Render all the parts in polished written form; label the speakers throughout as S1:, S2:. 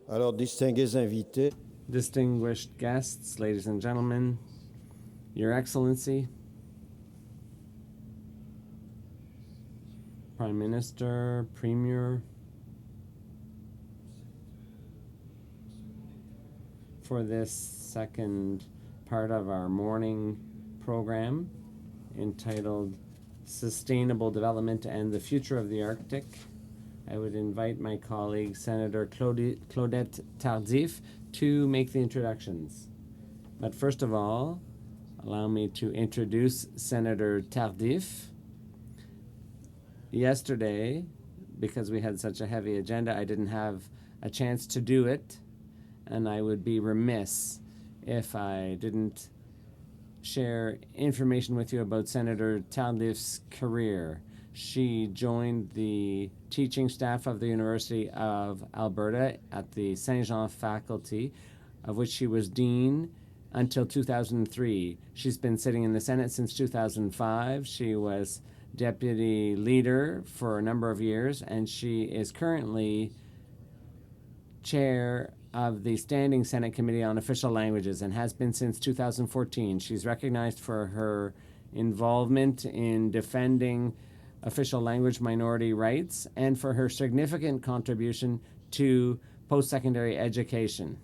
S1: Alors, distingués invités,
S2: Distinguished guests, ladies and gentlemen, Your Excellency, Prime Minister, Premier, for this second part of our morning program entitled Sustainable Development and the Future of the Arctic, I would invite my colleague, Senator Claudette Tardif, to make the introductions. But first of all, allow me to introduce Senator Tardif. Yesterday, because we had such a heavy agenda, I didn't have a chance to do it, and I would be remiss if I didn't share information with you about Senator Tardif's career. She joined the teaching staff of the University of Alberta at the Saint Jean faculty, of which she was dean until 2003. She's been sitting in the Senate since 2005. She was deputy leader for a number of years, and she is currently chair of the Standing Senate Committee on Official Languages and has been since 2014. She's recognized for her involvement in defending official language minority rights and for her significant contribution to post-secondary education.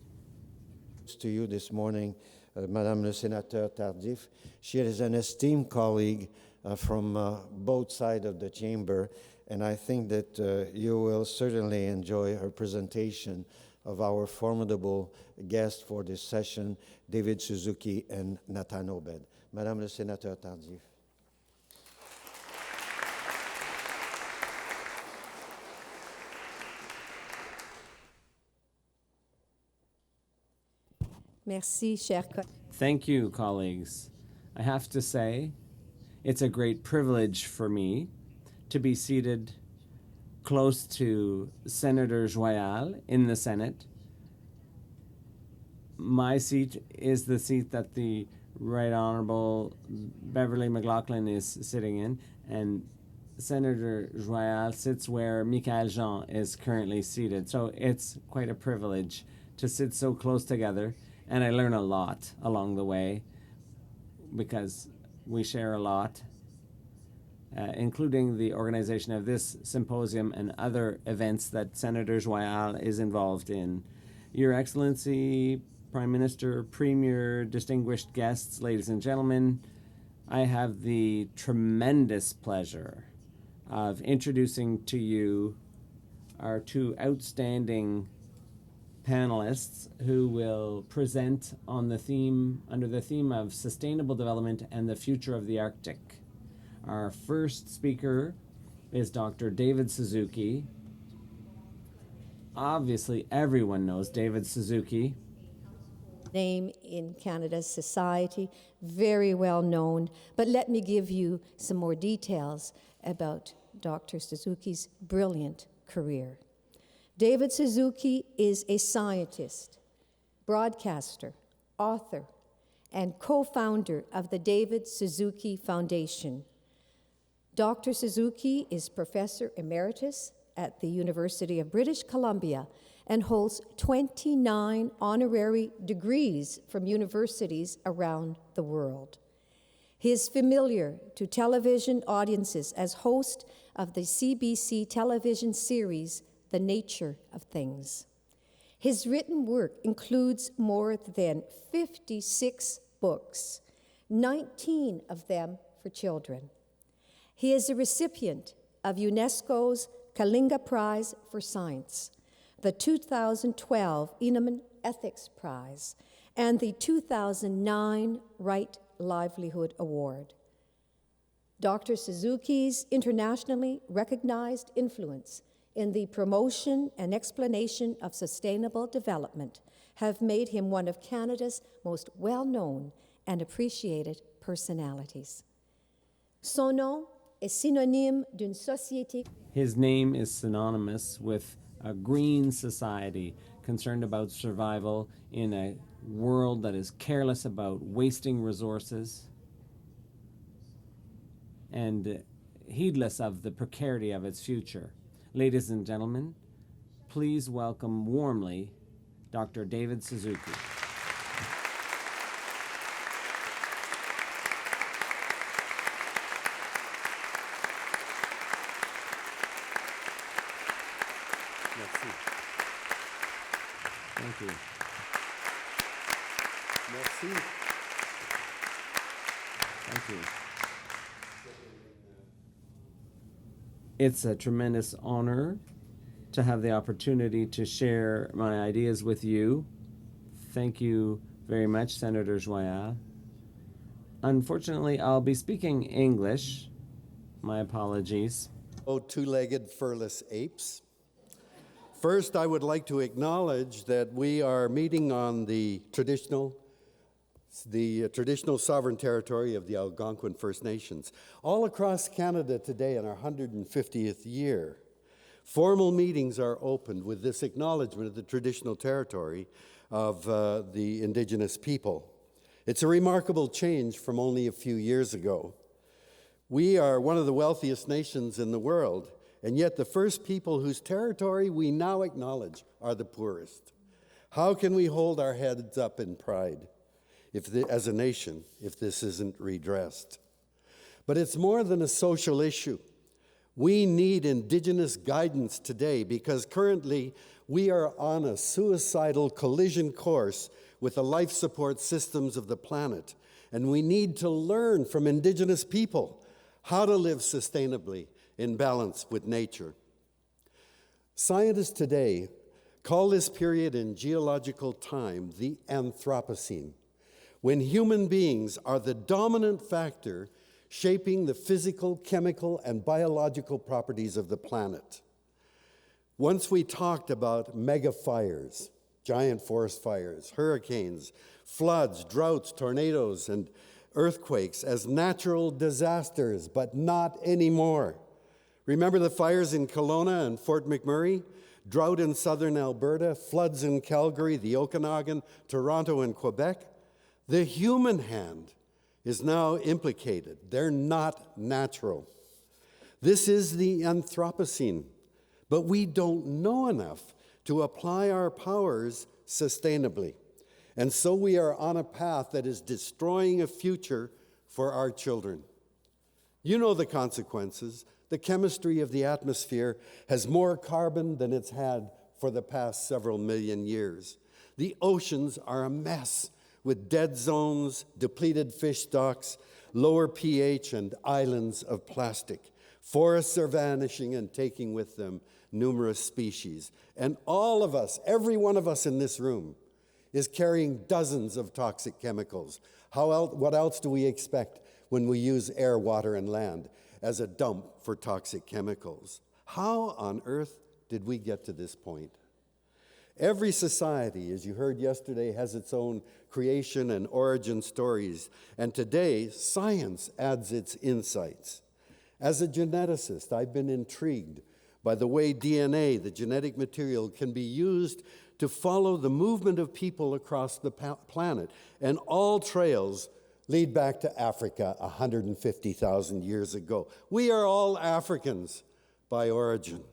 S1: to you this morning, Madame le Sénateur Tardif. She is an esteemed colleague from both sides of the chamber, and I think that you will certainly enjoy her presentation of our formidable guests for this session, David Suzuki and Natan Obed. Madame le Sénateur Tardif.
S3: Merci, cher collègue.
S2: Thank you, colleagues. I have to say, it's a great privilege for me to be seated close to Senator Joyal in the Senate. My seat is the seat that the Right Honorable Beverly McLaughlin is sitting in, and Senator Joyal sits where Michael Jean is currently seated. So it's quite a privilege to sit so close together, and I learn a lot along the way because we share a lot, including the organization of this symposium and other events that Senator Joyal is involved in. Your Excellency, Prime Minister, Premier, distinguished guests, ladies and gentlemen, I have the tremendous pleasure of introducing to you our two outstanding panelists who will present on the theme, under the theme of sustainable development and the future of the Arctic. Our first speaker is Dr. David Suzuki. Obviously, everyone knows David Suzuki.
S3: Name in Canada's society, very well known. But let me give you some more details about Dr. Suzuki's brilliant career. David Suzuki is a scientist, broadcaster, author, and co-founder of the David Suzuki Foundation. Dr. Suzuki is Professor Emeritus at the University of British Columbia and holds 29 honorary degrees from universities around the world. He is familiar to television audiences as host of the CBC television series, The Nature of Things. His written work includes more than 56 books, 19 of them for children. He is a recipient of UNESCO's Kalinga Prize for Science, the 2012 Eamon Ethics Prize, and the 2009 Right Livelihood Award. Dr. Suzuki's internationally recognized influence in the promotion and explanation of sustainable development have made him one of Canada's most well-known and appreciated personalities. Son nom est synonyme d'une société.
S2: His name is synonymous with a green society concerned about survival in a world that is careless about wasting resources and heedless of the precarity of its future. Ladies and gentlemen, please welcome warmly Dr. David Suzuki.
S4: Merci.
S2: Thank you.
S4: Merci.
S2: Thank you. It's a tremendous honor to have the opportunity to share my ideas with you. Thank you very much, Senator Joyal. Unfortunately, I'll be speaking English. My apologies.
S4: Oh, two-legged furless apes. First, I would like to acknowledge that we are meeting on the traditional sovereign territory of the Algonquin First Nations. All across Canada today in our 150th year, formal meetings are opened with this acknowledgement of the traditional territory of the Indigenous people. It's a remarkable change from only a few years ago. We are one of the wealthiest nations in the world, and yet the first people whose territory we now acknowledge are the poorest. How can we hold our heads up in pride as a nation if this isn't redressed? But it's more than a social issue. We need Indigenous guidance today because currently we are on a suicidal collision course with the life support systems of the planet, and we need to learn from Indigenous people how to live sustainably in balance with nature. Scientists today call this period in geological time the Anthropocene, when human beings are the dominant factor shaping the physical, chemical, and biological properties of the planet. Once we talked about mega fires, giant forest fires, hurricanes, floods, droughts, tornadoes, and earthquakes as natural disasters, but not anymore. Remember the fires in Kelowna and Fort McMurray? Drought in southern Alberta, floods in Calgary, the Okanagan, Toronto, and Quebec? The human hand is now implicated. They're not natural. This is the Anthropocene, but we don't know enough to apply our powers sustainably. And so we are on a path that is destroying a future for our children. You know the consequences. The chemistry of the atmosphere has more carbon than it's had for the past several million years. The oceans are a mess with dead zones, depleted fish stocks, lower pH, and islands of plastic. Forests are vanishing and taking with them numerous species. And all of us, every one of us in this room, is carrying dozens of toxic chemicals. What else do we expect when we use air, water, and land as a dump for toxic chemicals? How on earth did we get to this point? Every society, as you heard yesterday, has its own creation and origin stories, and today science adds its insights. As a geneticist, I've been intrigued by the way DNA, the genetic material, can be used to follow the movement of people across the planet, and all trails lead back to Africa 150,000 years ago. We are all Africans by origin.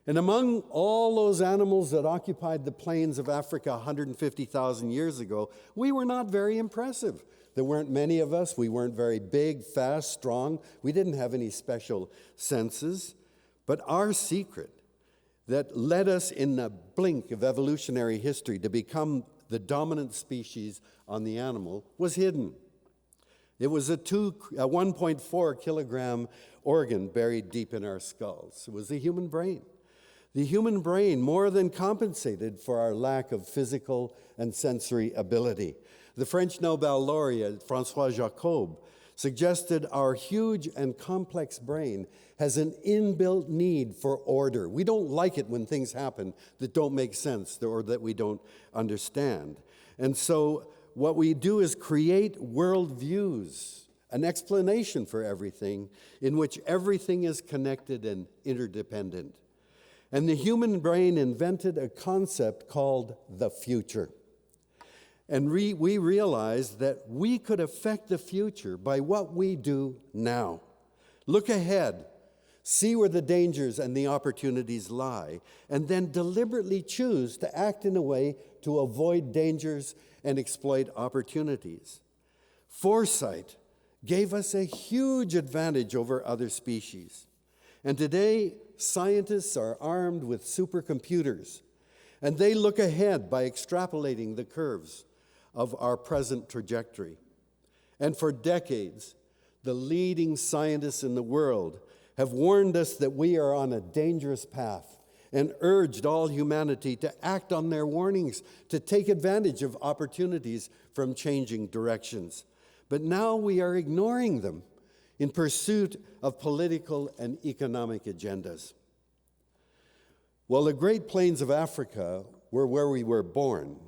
S4: And among all those animals that occupied the plains of Africa 150,000 years ago, we were not very impressive. There weren't many of us. We weren't very big, fast, strong. We didn't have any special senses. But our secret that led us in the blink of evolutionary history to become the dominant species on the animal was hidden. It was a 1.4 kilogram organ buried deep in our skulls. It was the human brain. The human brain more than compensated for our lack of physical and sensory ability. The French Nobel laureate, François Jacob, suggested our huge and complex brain has an inbuilt need for order. We don't like it when things happen that don't make sense or that we don't understand. And so what we do is create worldviews, an explanation for everything in which everything is connected and interdependent. And the human brain invented a concept called the future. And we realized that we could affect the future by what we do now. Look ahead. see where the dangers and the opportunities lie, and then deliberately choose to act in a way to avoid dangers and exploit opportunities. Foresight gave us a huge advantage over other species. And today, scientists are armed with supercomputers, and they look ahead by extrapolating the curves of our present trajectory. And for decades, the leading scientists in the world have warned us that we are on a dangerous path and urged all humanity to act on their warnings, to take advantage of opportunities from changing directions. But now we are ignoring them in pursuit of political and economic agendas. Well, the Great Plains of Africa were where we were born.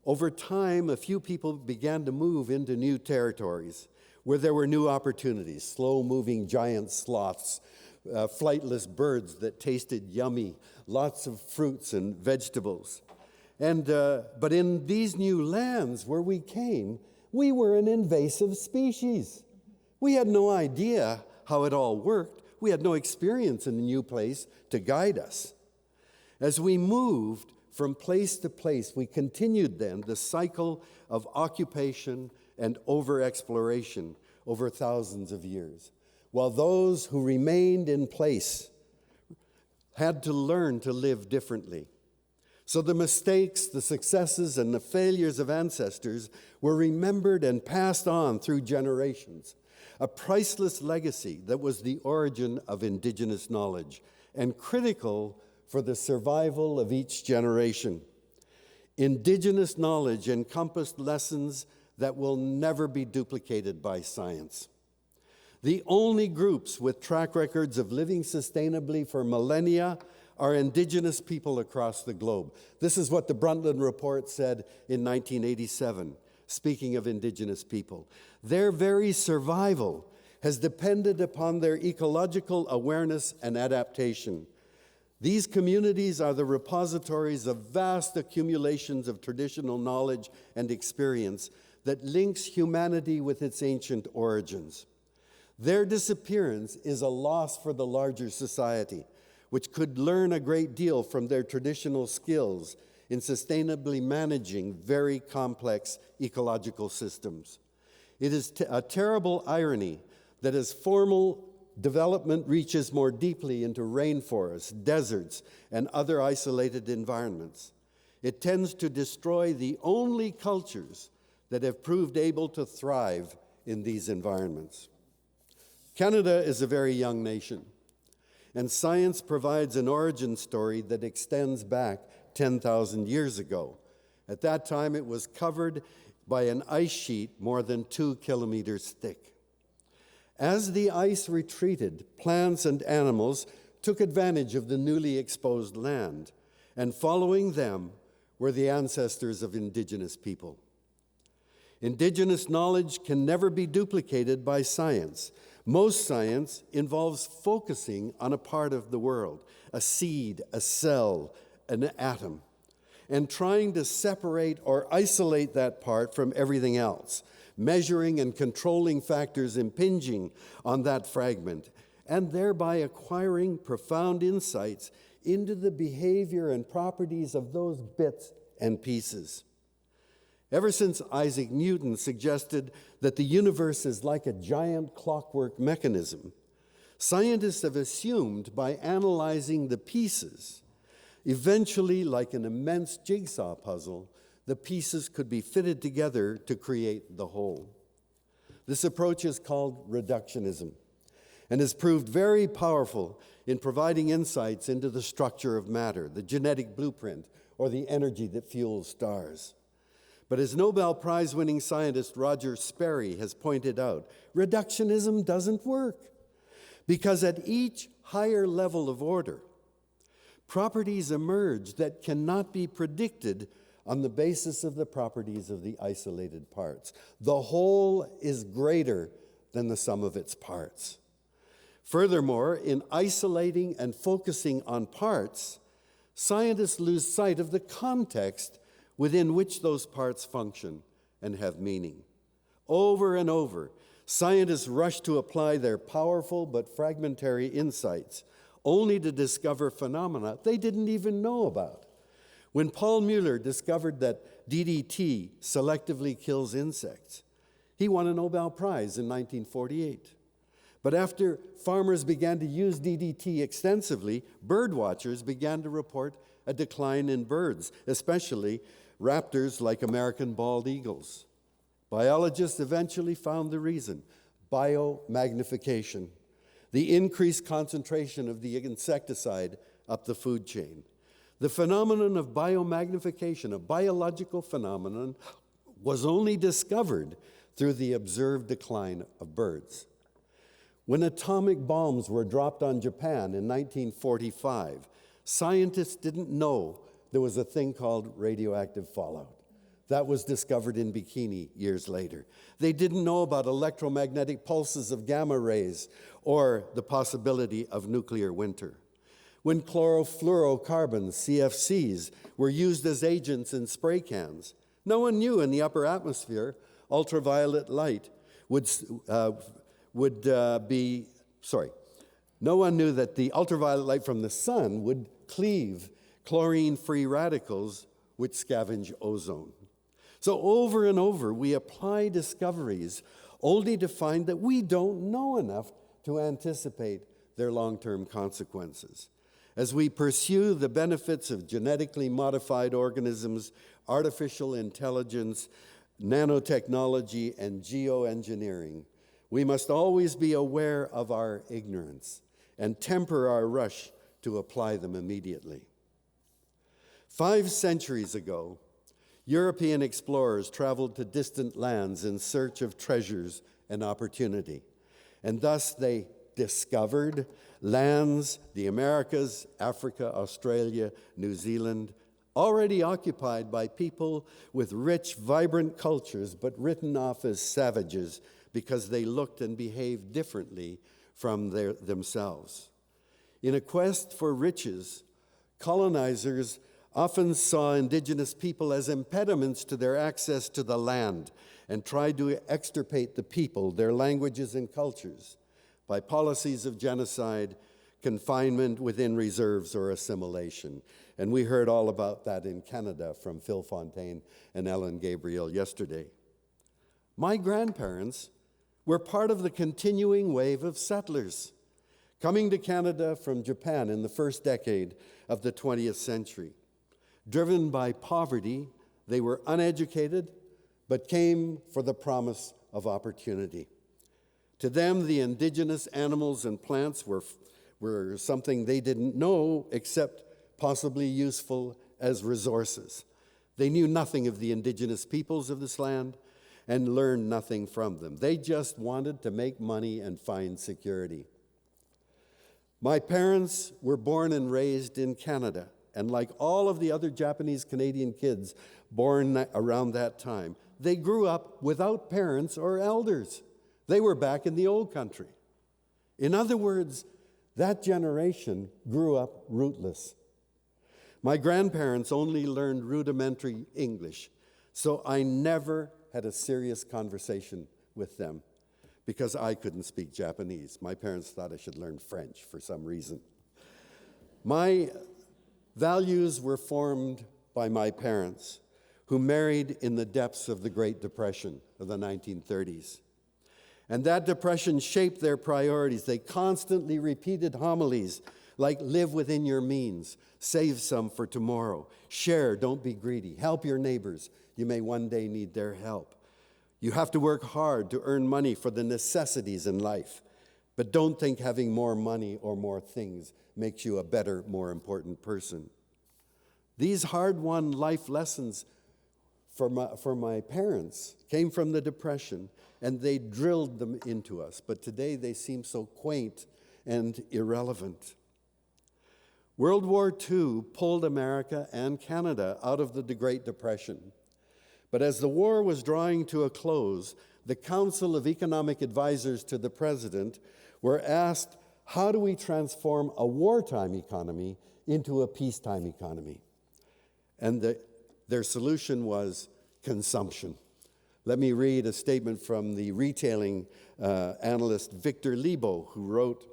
S4: Over time, a few people began to move into new territories where there were new opportunities, slow-moving giant sloths, flightless birds that tasted yummy, lots of fruits and vegetables. But in these new lands where we came, we were an invasive species. We had no idea how it all worked. We had no experience in the new place to guide us. As we moved from place to place, we continued then the cycle of occupation and over-exploration over thousands of years, while those who remained in place had to learn to live differently. So the mistakes, the successes, and the failures of ancestors were remembered and passed on through generations, a priceless legacy that was the origin of Indigenous knowledge and critical for the survival of each generation. Indigenous knowledge encompassed lessons that will never be duplicated by science. The only groups with track records of living sustainably for millennia are Indigenous people across the globe. This is what the Brundtland Report said in 1987, speaking of Indigenous people. Their very survival has depended upon their ecological awareness and adaptation. These communities are the repositories of vast accumulations of traditional knowledge and experience that links humanity with its ancient origins. Their disappearance is a loss for the larger society, which could learn a great deal from their traditional skills in sustainably managing very complex ecological systems. It is a terrible irony that as formal development reaches more deeply into rainforests, deserts, and other isolated environments, it tends to destroy the only cultures that have proved able to thrive in these environments. Canada is a very young nation, and science provides an origin story that extends back 10,000 years ago. At that time, it was covered by an ice sheet more than 2 kilometers thick. As the ice retreated, plants and animals took advantage of the newly exposed land, and following them were the ancestors of Indigenous people. Indigenous knowledge can never be duplicated by science. Most science involves focusing on a part of the world, a seed, a cell, an atom, and trying to separate or isolate that part from everything else, measuring and controlling factors impinging on that fragment, and thereby acquiring profound insights into the behavior and properties of those bits and pieces. Ever since Isaac Newton suggested that the universe is like a giant clockwork mechanism, scientists have assumed by analyzing the pieces, eventually like an immense jigsaw puzzle, the pieces could be fitted together to create the whole. This approach is called reductionism and has proved very powerful in providing insights into the structure of matter, the genetic blueprint, or the energy that fuels stars. But as Nobel Prize-winning scientist Roger Sperry has pointed out, reductionism doesn't work because at each higher level of order, properties emerge that cannot be predicted on the basis of the properties of the isolated parts. The whole is greater than the sum of its parts. Furthermore, in isolating and focusing on parts, scientists lose sight of the context within which those parts function and have meaning. Over and over, Scientists rushed to apply their powerful but fragmentary insights, only to discover phenomena they didn't even know about. When Paul Mueller discovered that DDT selectively kills insects, he won a Nobel Prize in 1948. But after farmers began to use DDT extensively, bird watchers began to report a decline in birds, especially raptors like American bald eagles. Biologists eventually found the reason: biomagnification, the increased concentration of the insecticide up the food chain. The phenomenon of biomagnification, a biological phenomenon, was only discovered through the observed decline of birds. When atomic bombs were dropped on Japan in 1945, scientists didn't know there was a thing called radioactive fallout. That was discovered in Bikini years later. They didn't know about electromagnetic pulses of gamma rays or the possibility of nuclear winter. When chlorofluorocarbons, CFCs, were used as agents in spray cans, no one knew in the upper atmosphere ultraviolet light no one knew that the ultraviolet light from the sun would cleave chlorine-free radicals which scavenge ozone. So over and over, we apply discoveries only to find that we don't know enough to anticipate their long-term consequences. As we pursue the benefits of genetically modified organisms, artificial intelligence, nanotechnology, and geoengineering, we must always be aware of our ignorance and temper our rush to apply them immediately. 5 centuries ago, European explorers traveled to distant lands in search of treasures and opportunity, and thus they discovered lands, the Americas, Africa, Australia, New Zealand, already occupied by people with rich, vibrant cultures, but written off as savages because they looked and behaved differently from themselves. In a quest for riches, colonizers often saw indigenous people as impediments to their access to the land and tried to extirpate the people, their languages and cultures, by policies of genocide, confinement within reserves, or assimilation. And we heard all about that in Canada from Phil Fontaine and Ellen Gabriel yesterday. My grandparents were part of the continuing wave of settlers coming to Canada from Japan in the first decade of the 20th century. Driven by poverty, they were uneducated, but came for the promise of opportunity. To them, the indigenous animals and plants were something they didn't know except possibly useful as resources. They knew nothing of the indigenous peoples of this land and learned nothing from them. They just wanted to make money and find security. My parents were born and raised in Canada, and like all of the other Japanese Canadian kids born around that time, they grew up without parents or elders. They were back in the old country. In other words, that generation grew up rootless. My grandparents only learned rudimentary English, so I never had a serious conversation with them because I couldn't speak Japanese. My parents thought I should learn French for some reason. My values were formed by my parents, who married in the depths of the Great Depression of the 1930s. And that depression shaped their priorities. They constantly repeated homilies like live within your means, save some for tomorrow, share, don't be greedy, help your neighbors, you may one day need their help. You have to work hard to earn money for the necessities in life, but don't think having more money or more things makes you a better, more important person. These hard-won life lessons for my parents came from the Depression, and they drilled them into us. But today they seem so quaint and irrelevant. World War II pulled America and Canada out of the Great Depression. But as the war was drawing to a close, the Council of Economic Advisors to the President were asked, how do we transform a wartime economy into a peacetime economy? And their solution was consumption. Let me read a statement from the retailing analyst Victor Lebo, who wrote,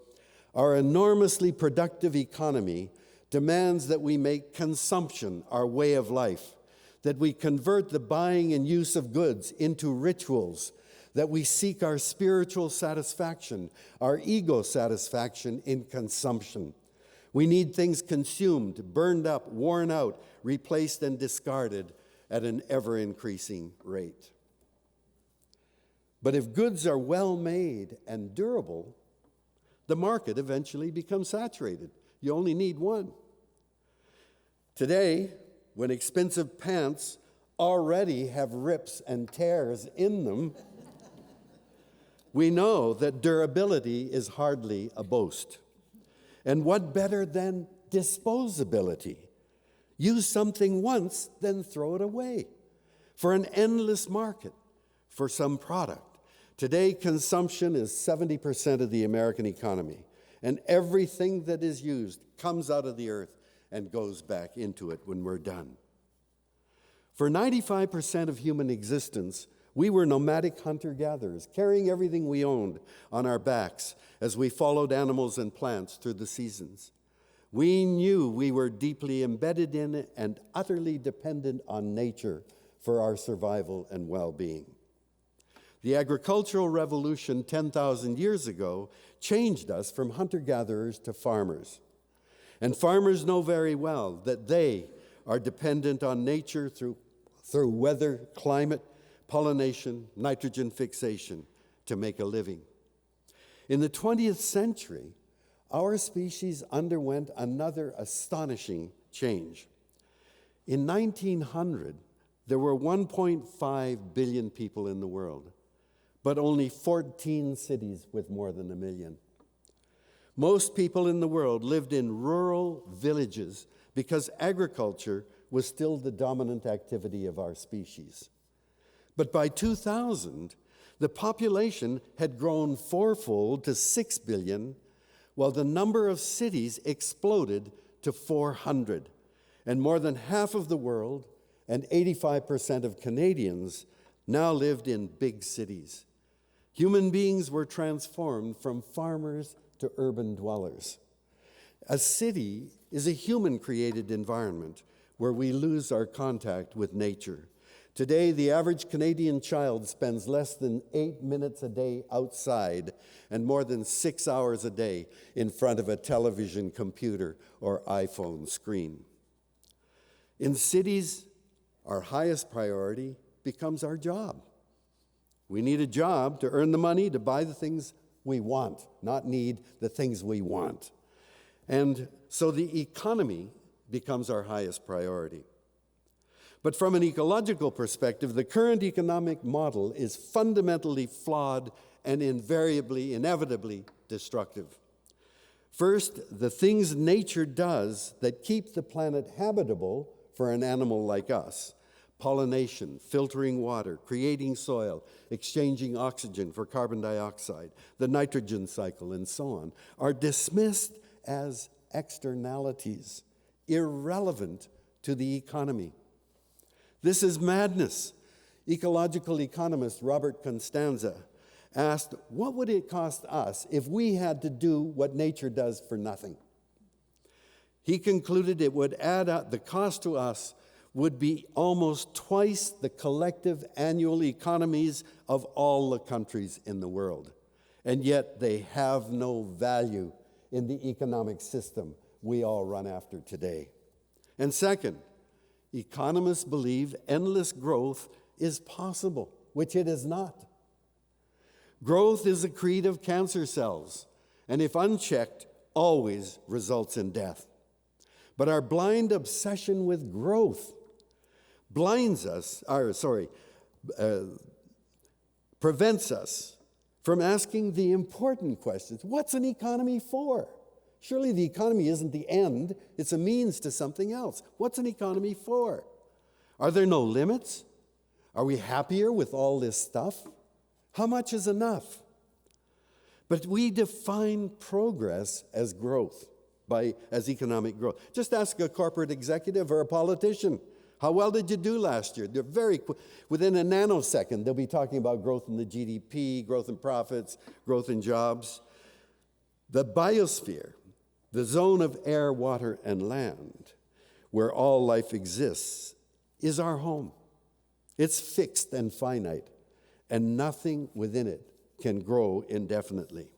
S4: "Our enormously productive economy demands that we make consumption our way of life, that we convert the buying and use of goods into rituals, that we seek our spiritual satisfaction, our ego satisfaction in consumption. We need things consumed, burned up, worn out, replaced and discarded at an ever-increasing rate." But if goods are well made and durable, the market eventually becomes saturated. You only need one. Today, when expensive pants already have rips and tears in them, we know that durability is hardly a boast. And what better than disposability? Use something once, then throw it away. For an endless market for some product. Today, consumption is 70% of the American economy, and everything that is used comes out of the earth and goes back into it when we're done. For 95% of human existence, we were nomadic hunter-gatherers, carrying everything we owned on our backs as we followed animals and plants through the seasons. We knew we were deeply embedded in it and utterly dependent on nature for our survival and well-being. The agricultural revolution 10,000 years ago changed us from hunter-gatherers to farmers. And farmers know very well that they are dependent on nature through weather, climate, pollination, nitrogen fixation to make a living. In the 20th century, our species underwent another astonishing change. In 1900, there were 1.5 billion people in the world, but only 14 cities with more than 1 million. Most people in the world lived in rural villages because agriculture was still the dominant activity of our species. But by 2000, the population had grown fourfold to 6 billion, while the number of cities exploded to 400. And more than half of the world and 85% of Canadians now lived in big cities. Human beings were transformed from farmers to urban dwellers. A city is a human-created environment where we lose our contact with nature. Today, the average Canadian child spends less than 8 minutes a day outside and more than 6 hours a day in front of a television, computer, or iPhone screen. In cities, our highest priority becomes our job. We need a job to earn the money to buy the things we want, not need the things we want. And so the economy becomes our highest priority. But from an ecological perspective, the current economic model is fundamentally flawed and inevitably destructive. First, the things nature does that keep the planet habitable for an animal like us, pollination, filtering water, creating soil, exchanging oxygen for carbon dioxide, the nitrogen cycle, and so on, are dismissed as externalities, irrelevant to the economy. This is madness. Ecological economist Robert Constanza asked, what would it cost us if we had to do what nature does for nothing? He concluded it would add up, the cost to us would be almost twice the collective annual economies of all the countries in the world. And yet they have no value in the economic system we all run after today. And second, economists believe endless growth is possible, which it is not. Growth is a creed of cancer cells, and if unchecked, always results in death. But our blind obsession with growth prevents us from asking the important questions. What's an economy for? Surely the economy isn't the end, it's a means to something else. What's an economy for? Are there no limits? Are we happier with all this stuff? How much is enough? But we define progress as growth, as economic growth. Just ask a corporate executive or a politician. How well did you do last year? They're very quick. Within a nanosecond, they'll be talking about growth in the GDP, growth in profits, growth in jobs. The biosphere, the zone of air, water, and land, where all life exists, is our home. It's fixed and finite, and nothing within it can grow indefinitely.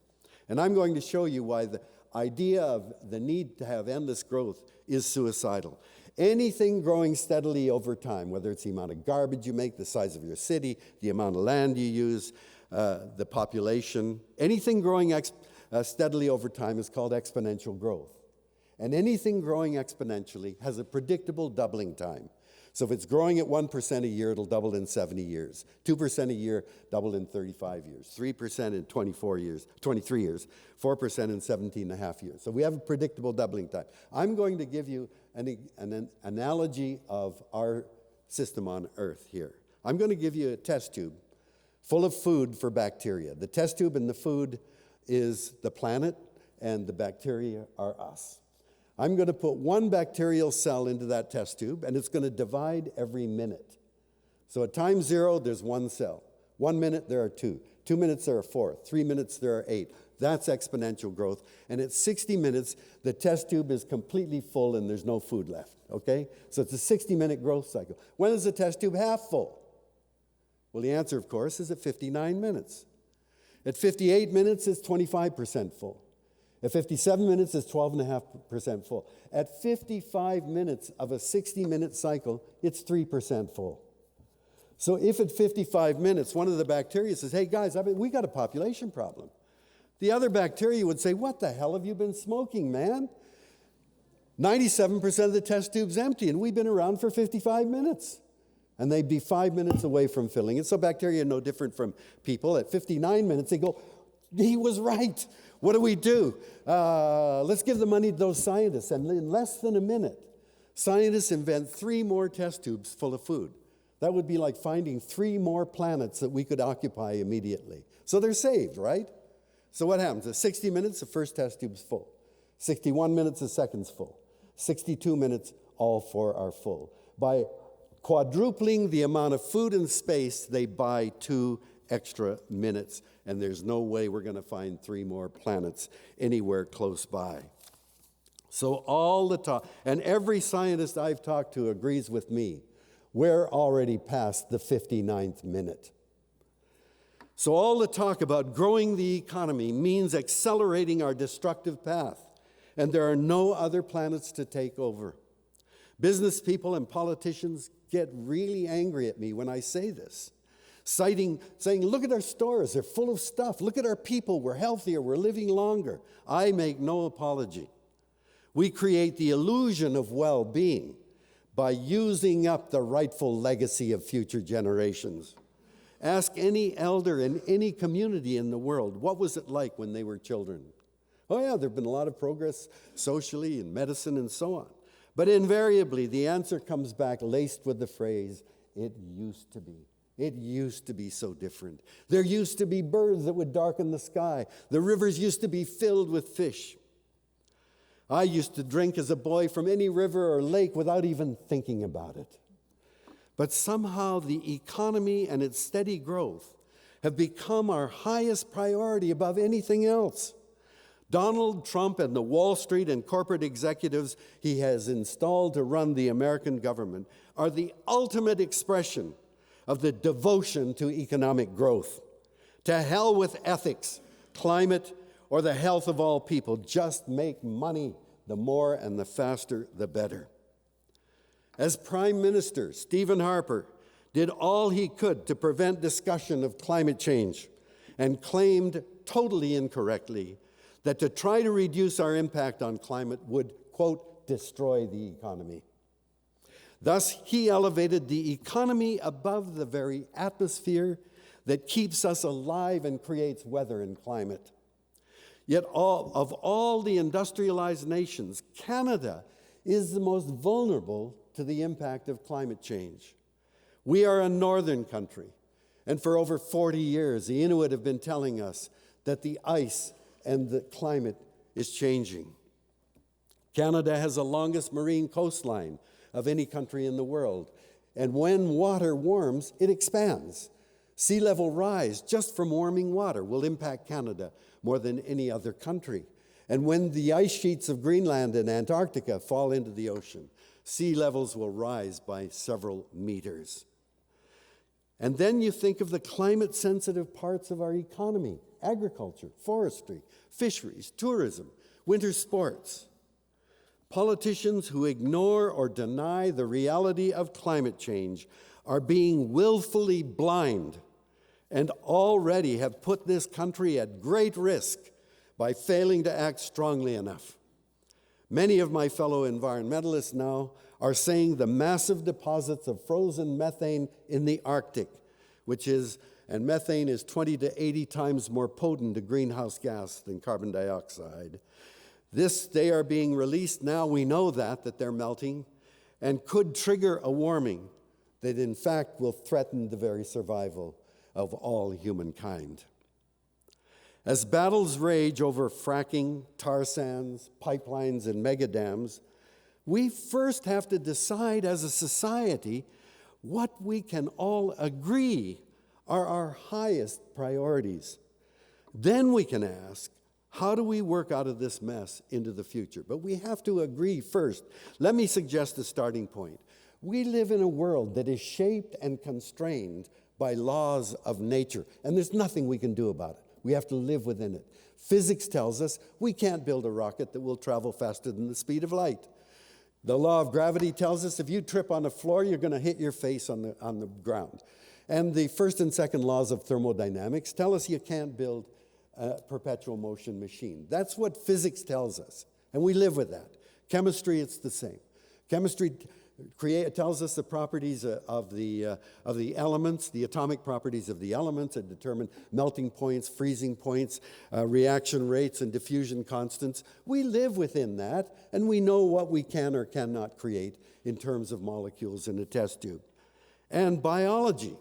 S4: And I'm going to show you why the idea of the need to have endless growth is suicidal. Anything growing steadily over time, whether it's the amount of garbage you make, the size of your city, the amount of land you use, the population, anything growing steadily over time is called exponential growth. And anything growing exponentially has a predictable doubling time. So if it's growing at 1% a year, it'll double in 70 years. 2% a year, double in 35 years. 3% in 23 years. 4% in 17 and a half years. So we have a predictable doubling time. I'm going to give you an analogy of our system on Earth here. I'm going to give you a test tube full of food for bacteria. The test tube and the food is the planet, and the bacteria are us. I'm going to put one bacterial cell into that test tube, and it's going to divide every minute. So at time 0, there's one cell. 1 minute, there are 2. 2 minutes, there are 4. 3 minutes, there are 8. That's exponential growth. And at 60 minutes, the test tube is completely full and there's no food left, okay? So it's a 60-minute growth cycle. When is the test tube half full? Well, the answer, of course, is at 59 minutes. At 58 minutes, it's 25% full. At 57 minutes, it's 12.5% full. At 55 minutes of a 60-minute cycle, it's 3% full. So if at 55 minutes, one of the bacteria says, hey guys, we got a population problem. The other bacteria would say, what the hell have you been smoking, man? 97% of the test tube's empty, and we've been around for 55 minutes. And they'd be 5 minutes away from filling it. So bacteria are no different from people. At 59 minutes, they go, he was right. What do? Let's give the money to those scientists. And in less than a minute, scientists invent 3 more test tubes full of food. That would be like finding 3 more planets that we could occupy immediately. So they're saved, right? So what happens? At 60 minutes, the first test tube's full. 61 minutes, the second's full. 62 minutes, all 4 are full. By quadrupling the amount of food and space, they buy 2 extra minutes. And there's no way we're going to find 3 more planets anywhere close by. So all the talk, and every scientist I've talked to agrees with me, we're already past the 59th minute. So all the talk about growing the economy means accelerating our destructive path, and there are no other planets to take over. Business people and politicians get really angry at me when I say this. Saying, look at our stores, they're full of stuff. Look at our people, we're healthier, we're living longer. I make no apology. We create the illusion of well-being by using up the rightful legacy of future generations. Ask any elder in any community in the world, what was it like when they were children? Oh yeah, there have been a lot of progress socially in medicine and so on. But invariably, the answer comes back laced with the phrase, it used to be. It used to be so different. There used to be birds that would darken the sky. The rivers used to be filled with fish. I used to drink as a boy from any river or lake without even thinking about it. But somehow the economy and its steady growth have become our highest priority above anything else. Donald Trump and the Wall Street and corporate executives he has installed to run the American government are the ultimate expression of the devotion to economic growth. To hell with ethics, climate, or the health of all people. Just make money. The more and the faster, the better. As Prime Minister, Stephen Harper did all he could to prevent discussion of climate change and claimed, totally incorrectly, that to try to reduce our impact on climate would, quote, destroy the economy. Thus, he elevated the economy above the very atmosphere that keeps us alive and creates weather and climate. Yet of all the industrialized nations, Canada is the most vulnerable to the impact of climate change. We are a northern country, and for over 40 years, the Inuit have been telling us that the ice and the climate is changing. Canada has the longest marine coastline, of any country in the world. And when water warms, it expands. Sea level rise just from warming water will impact Canada more than any other country. And when the ice sheets of Greenland and Antarctica fall into the ocean, sea levels will rise by several meters. And then you think of the climate-sensitive parts of our economy: agriculture, forestry, fisheries, tourism, winter sports. Politicians who ignore or deny the reality of climate change are being willfully blind and already have put this country at great risk by failing to act strongly enough. Many of my fellow environmentalists now are saying the massive deposits of frozen methane in the Arctic, and methane is 20 to 80 times more potent a greenhouse gas than carbon dioxide. They are being released now. We know that they're melting, and could trigger a warming that in fact will threaten the very survival of all humankind. As battles rage over fracking, tar sands, pipelines, and megadams, we first have to decide as a society what we can all agree are our highest priorities. Then we can ask, how do we work out of this mess into the future? But we have to agree first. Let me suggest a starting point. We live in a world that is shaped and constrained by laws of nature, and there's nothing we can do about it. We have to live within it. Physics tells us we can't build a rocket that will travel faster than the speed of light. The law of gravity tells us if you trip on the floor, you're going to hit your face on the ground. And the first and second laws of thermodynamics tell us you can't build a perpetual motion machine. That's what physics tells us, and we live with that. Chemistry, it's the same. Chemistry tells us the properties of the elements, the atomic properties of the elements that determine melting points, freezing points, reaction rates, and diffusion constants. We live within that, and we know what we can or cannot create in terms of molecules in a test tube. And biology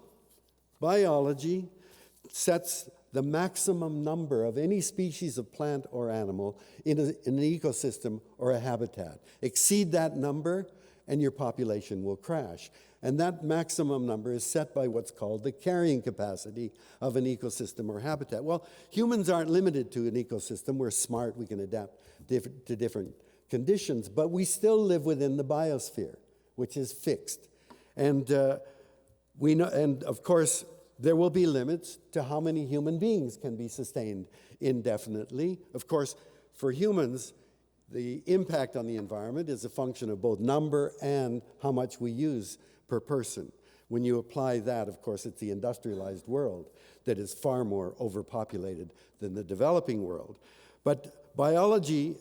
S4: sets the maximum number of any species of plant or animal in an ecosystem or a habitat. Exceed that number, and your population will crash. And that maximum number is set by what's called the carrying capacity of an ecosystem or habitat. Well, humans aren't limited to an ecosystem. We're smart. We can adapt to different conditions, but we still live within the biosphere, which is fixed. And we know, and of course, there will be limits to how many human beings can be sustained indefinitely. Of course, for humans, the impact on the environment is a function of both number and how much we use per person. When you apply that, of course, it's the industrialized world that is far more overpopulated than the developing world. But biology,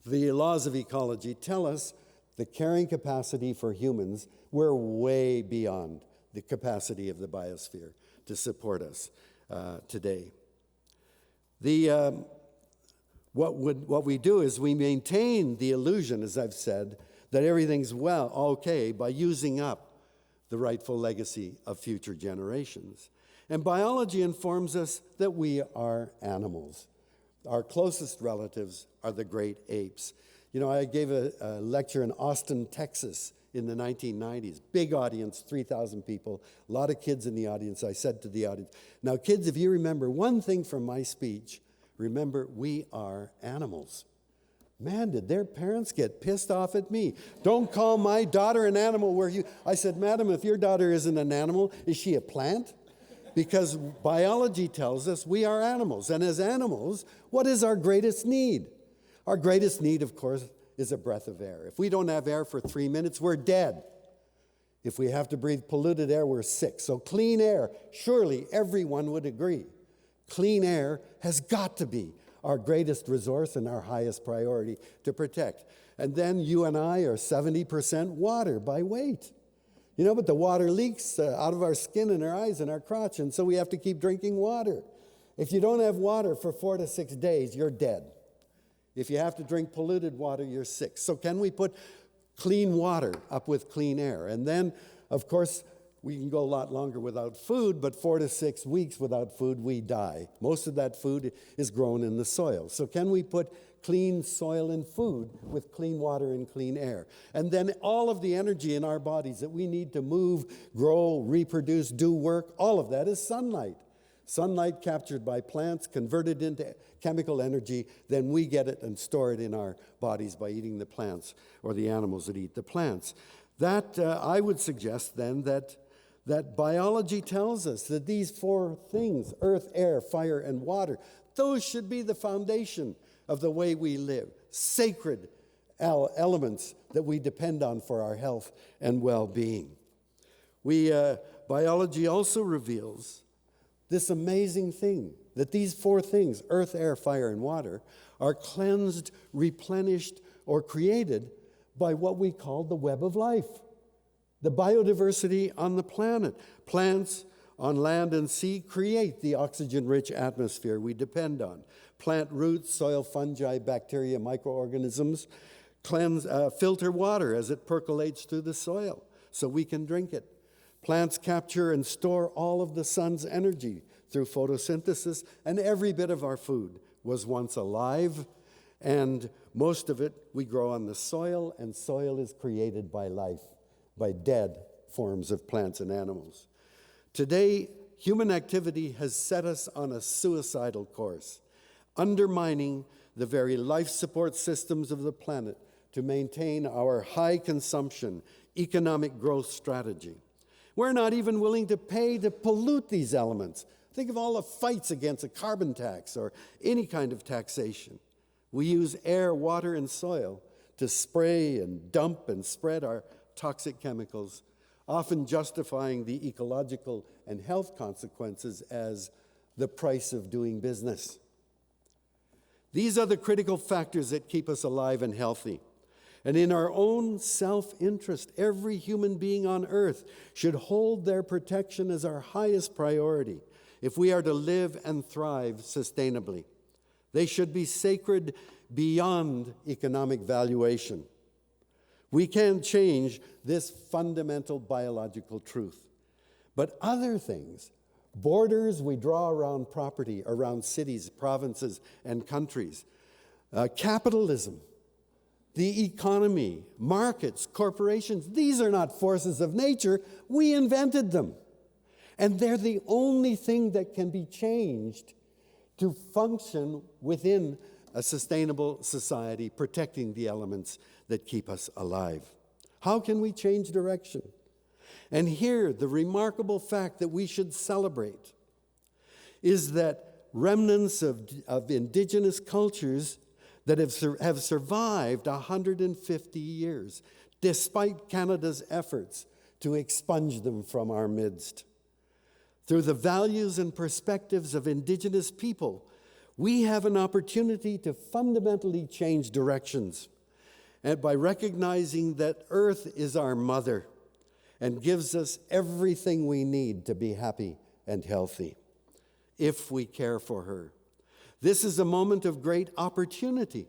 S4: the laws of ecology tell us the carrying capacity for humans, we're way beyond the capacity of the biosphere to support us today. What we do is we maintain the illusion, as I've said, that everything's okay by using up the rightful legacy of future generations. And biology informs us that we are animals. Our closest relatives are the great apes. You know, I gave a lecture in Austin, Texas in the 1990s. Big audience, 3,000 people, a lot of kids in the audience. I said to the audience, now kids, if you remember one thing from my speech, remember, we are animals. Man, did their parents get pissed off at me. Don't call my daughter an animal. I said, madam, if your daughter isn't an animal, is she a plant? Because biology tells us we are animals. And as animals, what is our greatest need? Our greatest need, of course, is a breath of air. If we don't have air for 3 minutes, we're dead. If we have to breathe polluted air, we're sick. So clean air, surely everyone would agree. Clean air has got to be our greatest resource and our highest priority to protect. And then you and I are 70% water by weight. You know, but the water leaks out of our skin and our eyes and our crotch, and so we have to keep drinking water. If you don't have water for 4 to 6 days, you're dead. If you have to drink polluted water, you're sick. So can we put clean water up with clean air? And then, of course, we can go a lot longer without food, but 4 to 6 weeks without food, we die. Most of that food is grown in the soil. So can we put clean soil and food with clean water and clean air? And then all of the energy in our bodies that we need to move, grow, reproduce, do work, all of that is sunlight. Sunlight captured by plants, converted into chemical energy, then we get it and store it in our bodies by eating the plants or the animals that eat the plants. That, I would suggest then that biology tells us that these 4 things, earth, air, fire, and water, those should be the foundation of the way we live, sacred elements that we depend on for our health and well-being. Biology also reveals this amazing thing, that these 4 things, earth, air, fire, and water, are cleansed, replenished, or created by what we call the web of life, the biodiversity on the planet. Plants on land and sea create the oxygen-rich atmosphere we depend on. Plant roots, soil fungi, bacteria, microorganisms filter water as it percolates through the soil so we can drink it. Plants capture and store all of the sun's energy through photosynthesis, and every bit of our food was once alive, and most of it we grow on the soil, and soil is created by life, by dead forms of plants and animals. Today, human activity has set us on a suicidal course, undermining the very life support systems of the planet to maintain our high consumption, economic growth strategy. We're not even willing to pay to pollute these elements. Think of all the fights against a carbon tax or any kind of taxation. We use air, water, and soil to spray and dump and spread our toxic chemicals, often justifying the ecological and health consequences as the price of doing business. These are the critical factors that keep us alive and healthy. And in our own self-interest, every human being on earth should hold their protection as our highest priority if we are to live and thrive sustainably. They should be sacred beyond economic valuation. We can change this fundamental biological truth. But other things, borders we draw around property, around cities, provinces, and countries, capitalism, the economy, markets, corporations, these are not forces of nature. We invented them. And they're the only thing that can be changed to function within a sustainable society, protecting the elements that keep us alive. How can we change direction? And here, the remarkable fact that we should celebrate is that remnants of indigenous cultures that have survived 150 years, despite Canada's efforts to expunge them from our midst. Through the values and perspectives of Indigenous people, we have an opportunity to fundamentally change directions, and by recognizing that Earth is our mother and gives us everything we need to be happy and healthy, if we care for her. This is a moment of great opportunity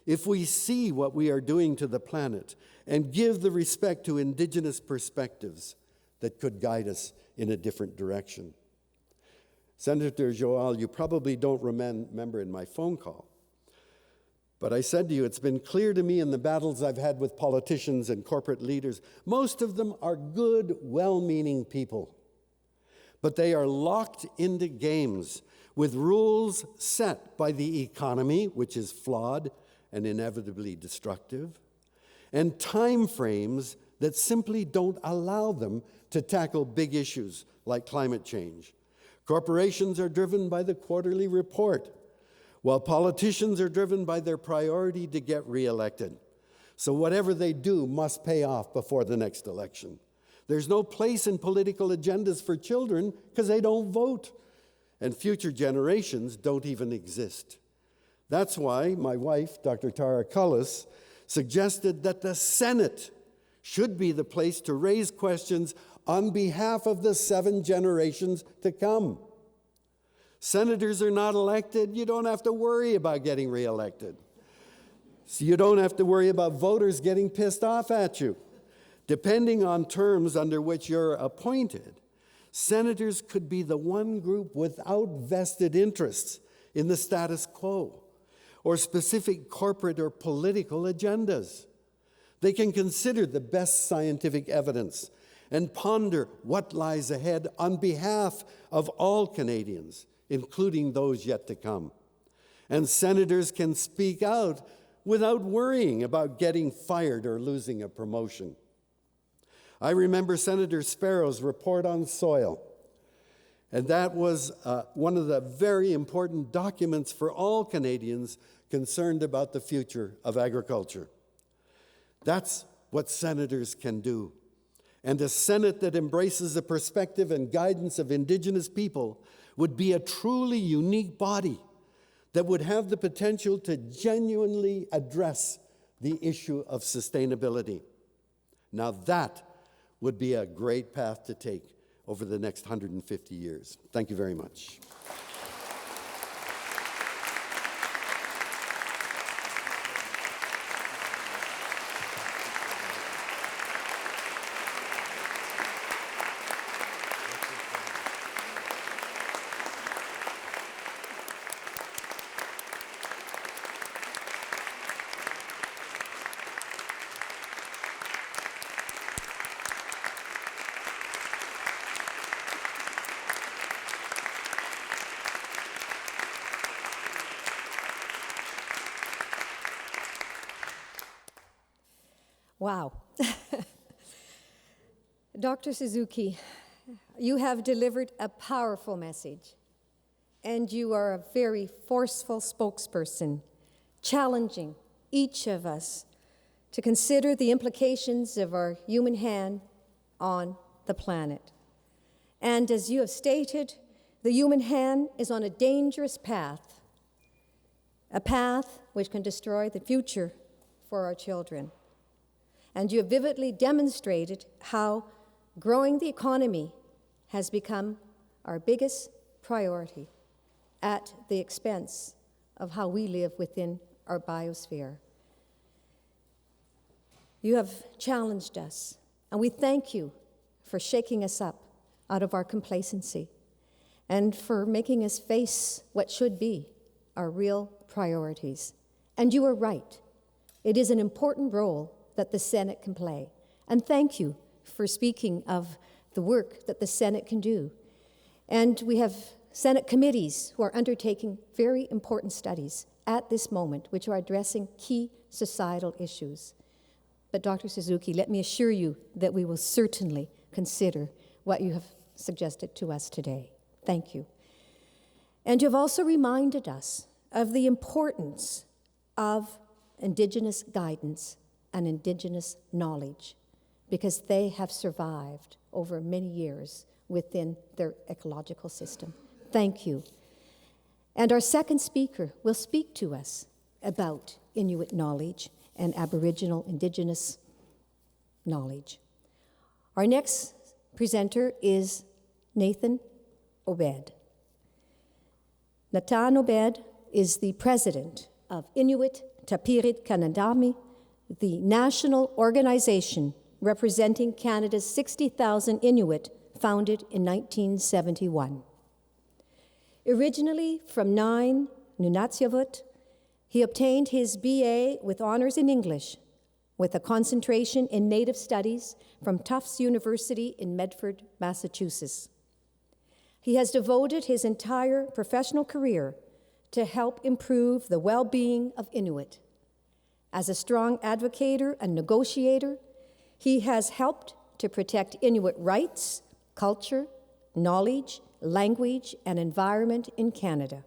S4: if we see what we are doing to the planet and give the respect to Indigenous perspectives that could guide us in a different direction. Senator Joel, you probably don't remember in my phone call, but I said to you, it's been clear to me in the battles I've had with politicians and corporate leaders, most of them are good, well-meaning people, but they are locked into games with rules set by the economy, which is flawed and inevitably destructive, and time frames that simply don't allow them to tackle big issues like climate change. Corporations are driven by the quarterly report, while politicians are driven by their priority to get reelected. So whatever they do must pay off before the next election. There's no place in political agendas for children because they don't vote, and future generations don't even exist. That's why my wife, Dr. Tara Cullis, suggested that the Senate should be the place to raise questions on behalf of the 7 generations to come. Senators are not elected. You don't have to worry about getting reelected. So you don't have to worry about voters getting pissed off at you. Depending on terms under which you're appointed, senators could be the one group without vested interests in the status quo or specific corporate or political agendas. They can consider the best scientific evidence and ponder what lies ahead on behalf of all Canadians, including those yet to come. And senators can speak out without worrying about getting fired or losing a promotion. I remember Senator Sparrow's report on soil, and that was one of the very important documents for all Canadians concerned about the future of agriculture. That's what senators can do. And a Senate that embraces the perspective and guidance of Indigenous people would be a truly unique body that would have the potential to genuinely address the issue of sustainability. Now that would be a great path to take over the next 150 years. Thank you very much.
S3: Wow. Dr. Suzuki, you have delivered a powerful message, and you are a very forceful spokesperson, challenging each of us to consider the implications of our human hand on the planet. And as you have stated, the human hand is on a dangerous path, a path which can destroy the future for our children. And you have vividly demonstrated how growing the economy has become our biggest priority at the expense of how we live within our biosphere. You have challenged us, and we thank you for shaking us up out of our complacency and for making us face what should be our real priorities. And you are right. It is an important role that the Senate can play. And thank you for speaking of the work that the Senate can do. And we have Senate committees who are undertaking very important studies at this moment, which are addressing key societal issues. But Dr. Suzuki, let me assure you that we will certainly consider what you have suggested to us today. Thank you. And you've also reminded us of the importance of Indigenous guidance and Indigenous knowledge, because they have survived over many years within their ecological system. Thank you. And our second speaker will speak to us about Inuit knowledge and Aboriginal Indigenous knowledge. Our next presenter is Natan Obed. Natan Obed is the president of Inuit Tapiriit Kanatami, the national organization representing Canada's 60,000 Inuit, founded in 1971. Originally from Nunatsiavut, he obtained his BA with honors in English, with a concentration in Native Studies from Tufts University in Medford, Massachusetts. He has devoted his entire professional career to help improve the well-being of Inuit. As a strong advocator and negotiator, he has helped to protect Inuit rights, culture, knowledge, language, and environment in Canada.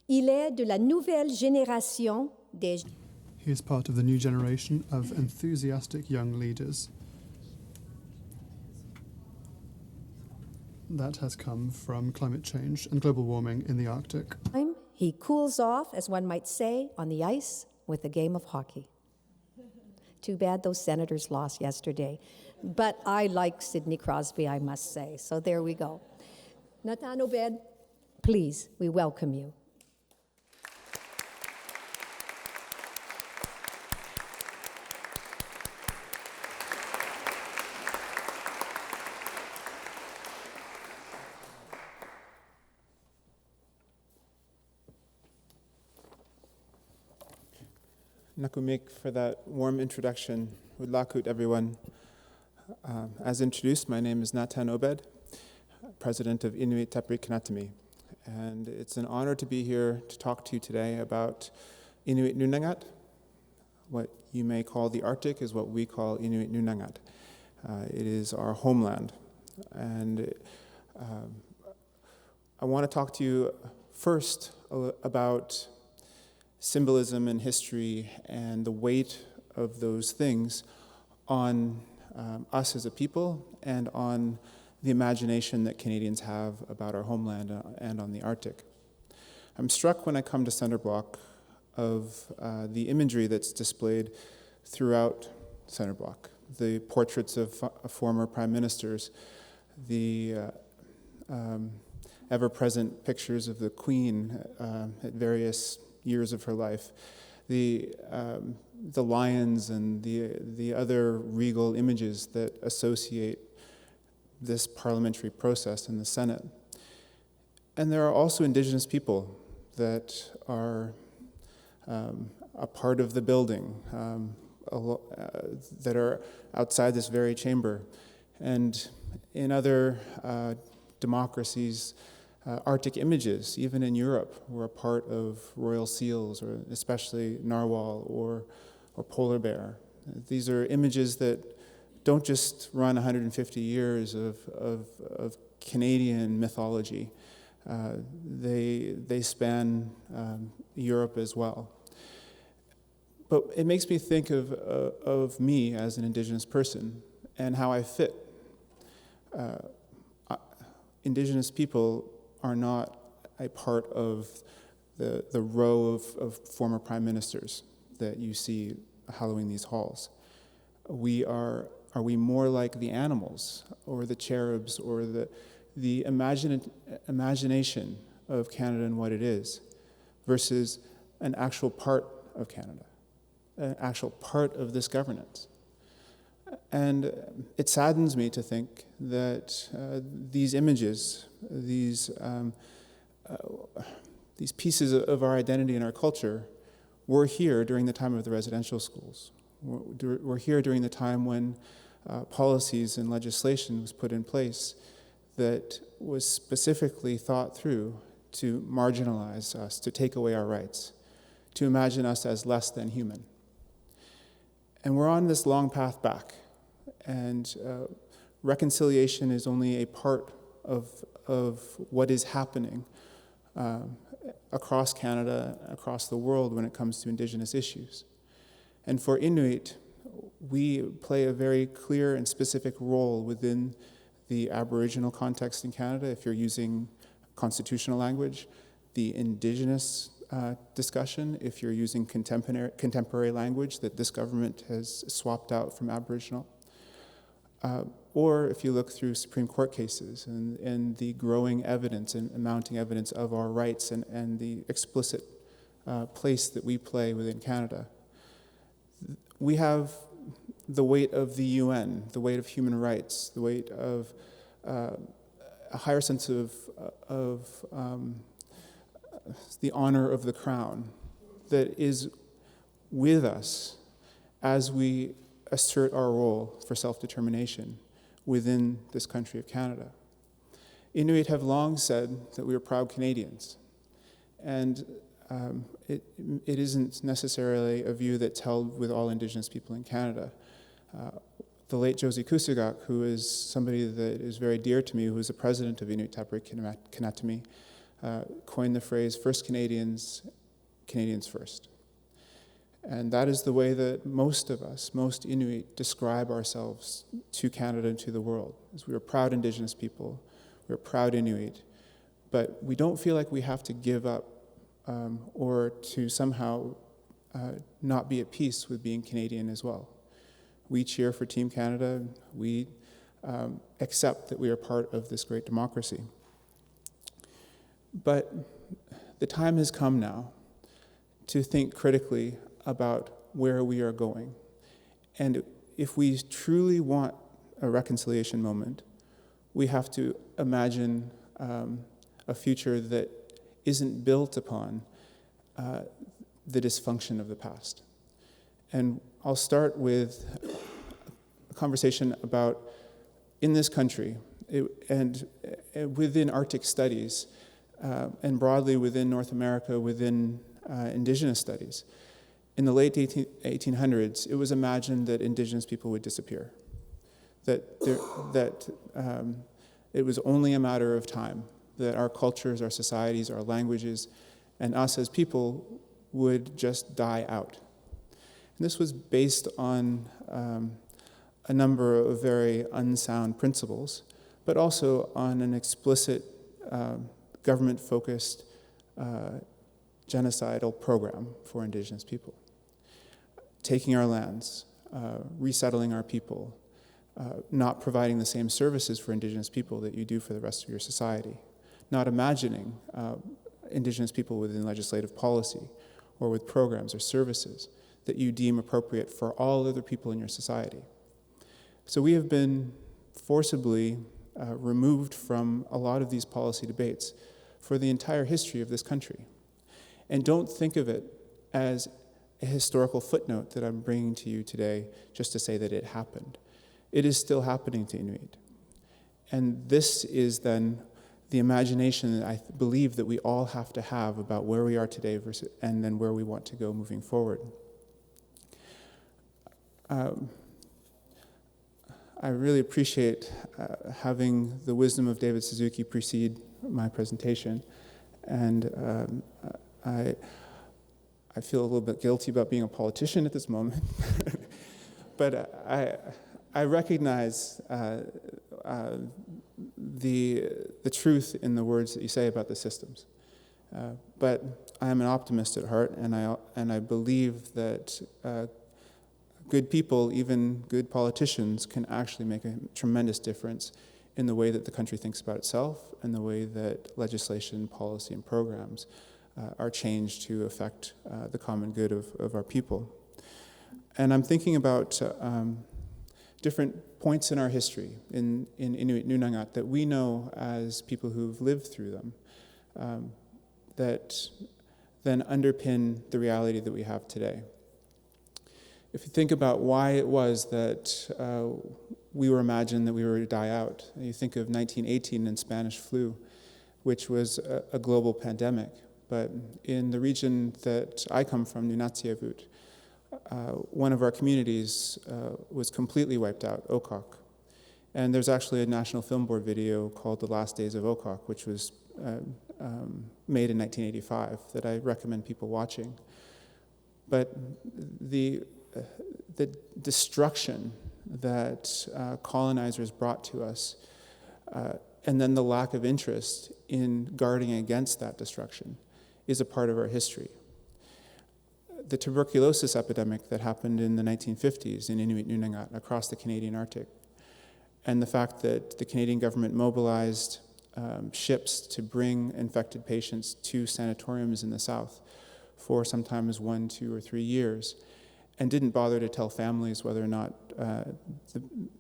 S3: Il est de la nouvelle génération des...
S5: He is part of the new generation of enthusiastic young leaders that has come from climate change and global warming in the Arctic.
S3: He cools off, as one might say, on the ice with a game of hockey. Too bad those Senators lost yesterday. But I like Sidney Crosby, I must say. So there we go. Natan Obed, please, we welcome you.
S6: Nakumik for that warm introduction. Udlakut, everyone. As introduced, my name is Natan Obed, president of Inuit Tapiriit Kanatami. And it's an honor to be here to talk to you today about Inuit Nunangat. What you may call the Arctic is what we call Inuit Nunangat. It is our homeland. And I want to talk to you first about symbolism and history and the weight of those things on us as a people and on the imagination that Canadians have about our homeland and on the Arctic. I'm struck when I come to Center Block of the imagery that's displayed throughout Center Block. The portraits of former prime ministers, the ever-present pictures of the Queen at various years of her life, the lions and the other regal images that associate this parliamentary process in the Senate. And there are also Indigenous people that are a part of the building, that are outside this very chamber. And in other democracies, Arctic images, even in Europe, were a part of royal seals, or especially narwhal or polar bear. These are images that don't just run 150 years of Canadian mythology. They span Europe as well. But it makes me think of me as an Indigenous person and how I fit. Indigenous people are not a part of the row of former prime ministers that you see hallowing these halls. Are we more like the animals or the cherubs or the imagination of Canada and what it is versus an actual part of Canada, an actual part of this governance? And it saddens me to think that these images, these pieces of our identity and our culture were here during the time of the residential schools. We're here during the time when policies and legislation was put in place that was specifically thought through to marginalize us, to take away our rights, to imagine us as less than human. And we're on this long path back, and reconciliation is only a part of what is happening across Canada, across the world when it comes to Indigenous issues. And for Inuit, we play a very clear and specific role within the Aboriginal context in Canada, if you're using constitutional language, the Indigenous discussion, if you're using contemporary language that this government has swapped out from Aboriginal, or if you look through Supreme Court cases and the growing evidence and mounting evidence of our rights and the explicit place that we play within Canada. We have the weight of the UN, the weight of human rights, the weight of a higher sense of the honor of the crown that is with us as we assert our role for self-determination within this country of Canada. Inuit have long said that we are proud Canadians, and it isn't necessarily a view that's held with all Indigenous people in Canada. The late Josie Kusugak, who is somebody that is very dear to me, who is the president of Inuit Tapiriit Kanatami, coined the phrase, "First Canadians, Canadians first." And that is the way that most of us, most Inuit, describe ourselves to Canada and to the world. As we are proud Indigenous people, we're proud Inuit, but we don't feel like we have to give up or to somehow not be at peace with being Canadian as well. We cheer for Team Canada. We accept that we are part of this great democracy. But the time has come now to think critically about where we are going. And if we truly want a reconciliation moment, we have to imagine a future that isn't built upon the dysfunction of the past. And I'll start with a conversation about, in this country, and within Arctic studies, and broadly within North America, within Indigenous studies, in the late 1800s, it was imagined that Indigenous people would disappear, that it was only a matter of time, that our cultures, our societies, our languages, and us as people would just die out. And this was based on a number of very unsound principles, but also on an explicit government-focused genocidal program for Indigenous people. Taking our lands, resettling our people, not providing the same services for Indigenous people that you do for the rest of your society, not imagining Indigenous people within legislative policy or with programs or services that you deem appropriate for all other people in your society. So we have been forcibly removed from a lot of these policy debates for the entire history of this country. And don't think of it as a historical footnote that I'm bringing to you today just to say that it happened. It is still happening to Inuit. And this is then the imagination that I believe that we all have to have about where we are today versus, and then where we want to go moving forward. I really appreciate having the wisdom of David Suzuki precede my presentation, and I feel a little bit guilty about being a politician at this moment, but I recognize the truth in the words that you say about the systems. But I am an optimist at heart, and I believe that good people, even good politicians, can actually make a tremendous difference in the way that the country thinks about itself and the way that legislation, policy, and programs are changed to affect the common good of our people. And I'm thinking about different points in our history in Inuit Nunangat that we know as people who've lived through them that then underpin the reality that we have today. If you think about why it was that we were imagined that we were to die out, you think of 1918 and Spanish flu, which was a global pandemic. But in the region that I come from, Nunatsiavut, one of our communities was completely wiped out, Okok. And there's actually a National Film Board video called The Last Days of Okok, which was made in 1985 that I recommend people watching. But the destruction that colonizers brought to us, and then the lack of interest in guarding against that destruction, is a part of our history. The tuberculosis epidemic that happened in the 1950s in Inuit Nunangat across the Canadian Arctic, and the fact that the Canadian government mobilized ships to bring infected patients to sanatoriums in the south for sometimes 1, 2, or 3 years, and didn't bother to tell families whether or not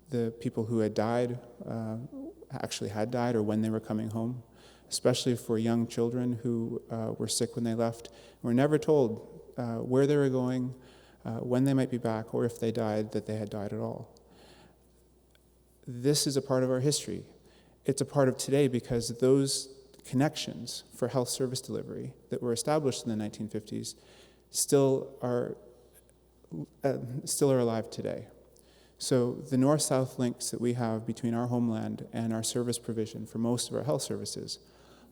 S6: the people who had died actually had died or when they were coming home, especially for young children who were sick when they left, were never told where they were going, when they might be back, or if they died, that they had died at all. This is a part of our history. It's a part of today because those connections for health service delivery that were established in the 1950s still are alive today. So the north-south links that we have between our homeland and our service provision for most of our health services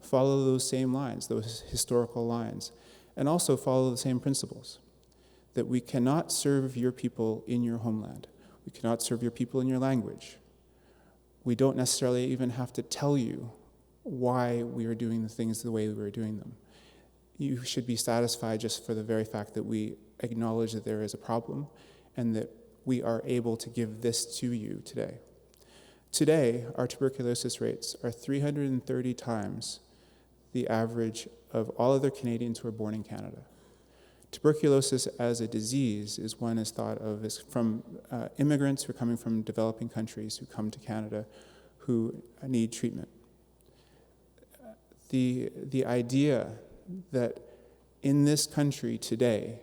S6: follow those same lines, those historical lines, and also follow the same principles, that we cannot serve your people in your homeland. We cannot serve your people in your language. We don't necessarily even have to tell you why we are doing the things the way we are doing them. You should be satisfied just for the very fact that we acknowledge that there is a problem and that we are able to give this to you today. Today, our tuberculosis rates are 330 times the average of all other Canadians who are born in Canada. Tuberculosis as a disease is one is thought of as from immigrants who are coming from developing countries who come to Canada who need treatment. The idea that in this country today,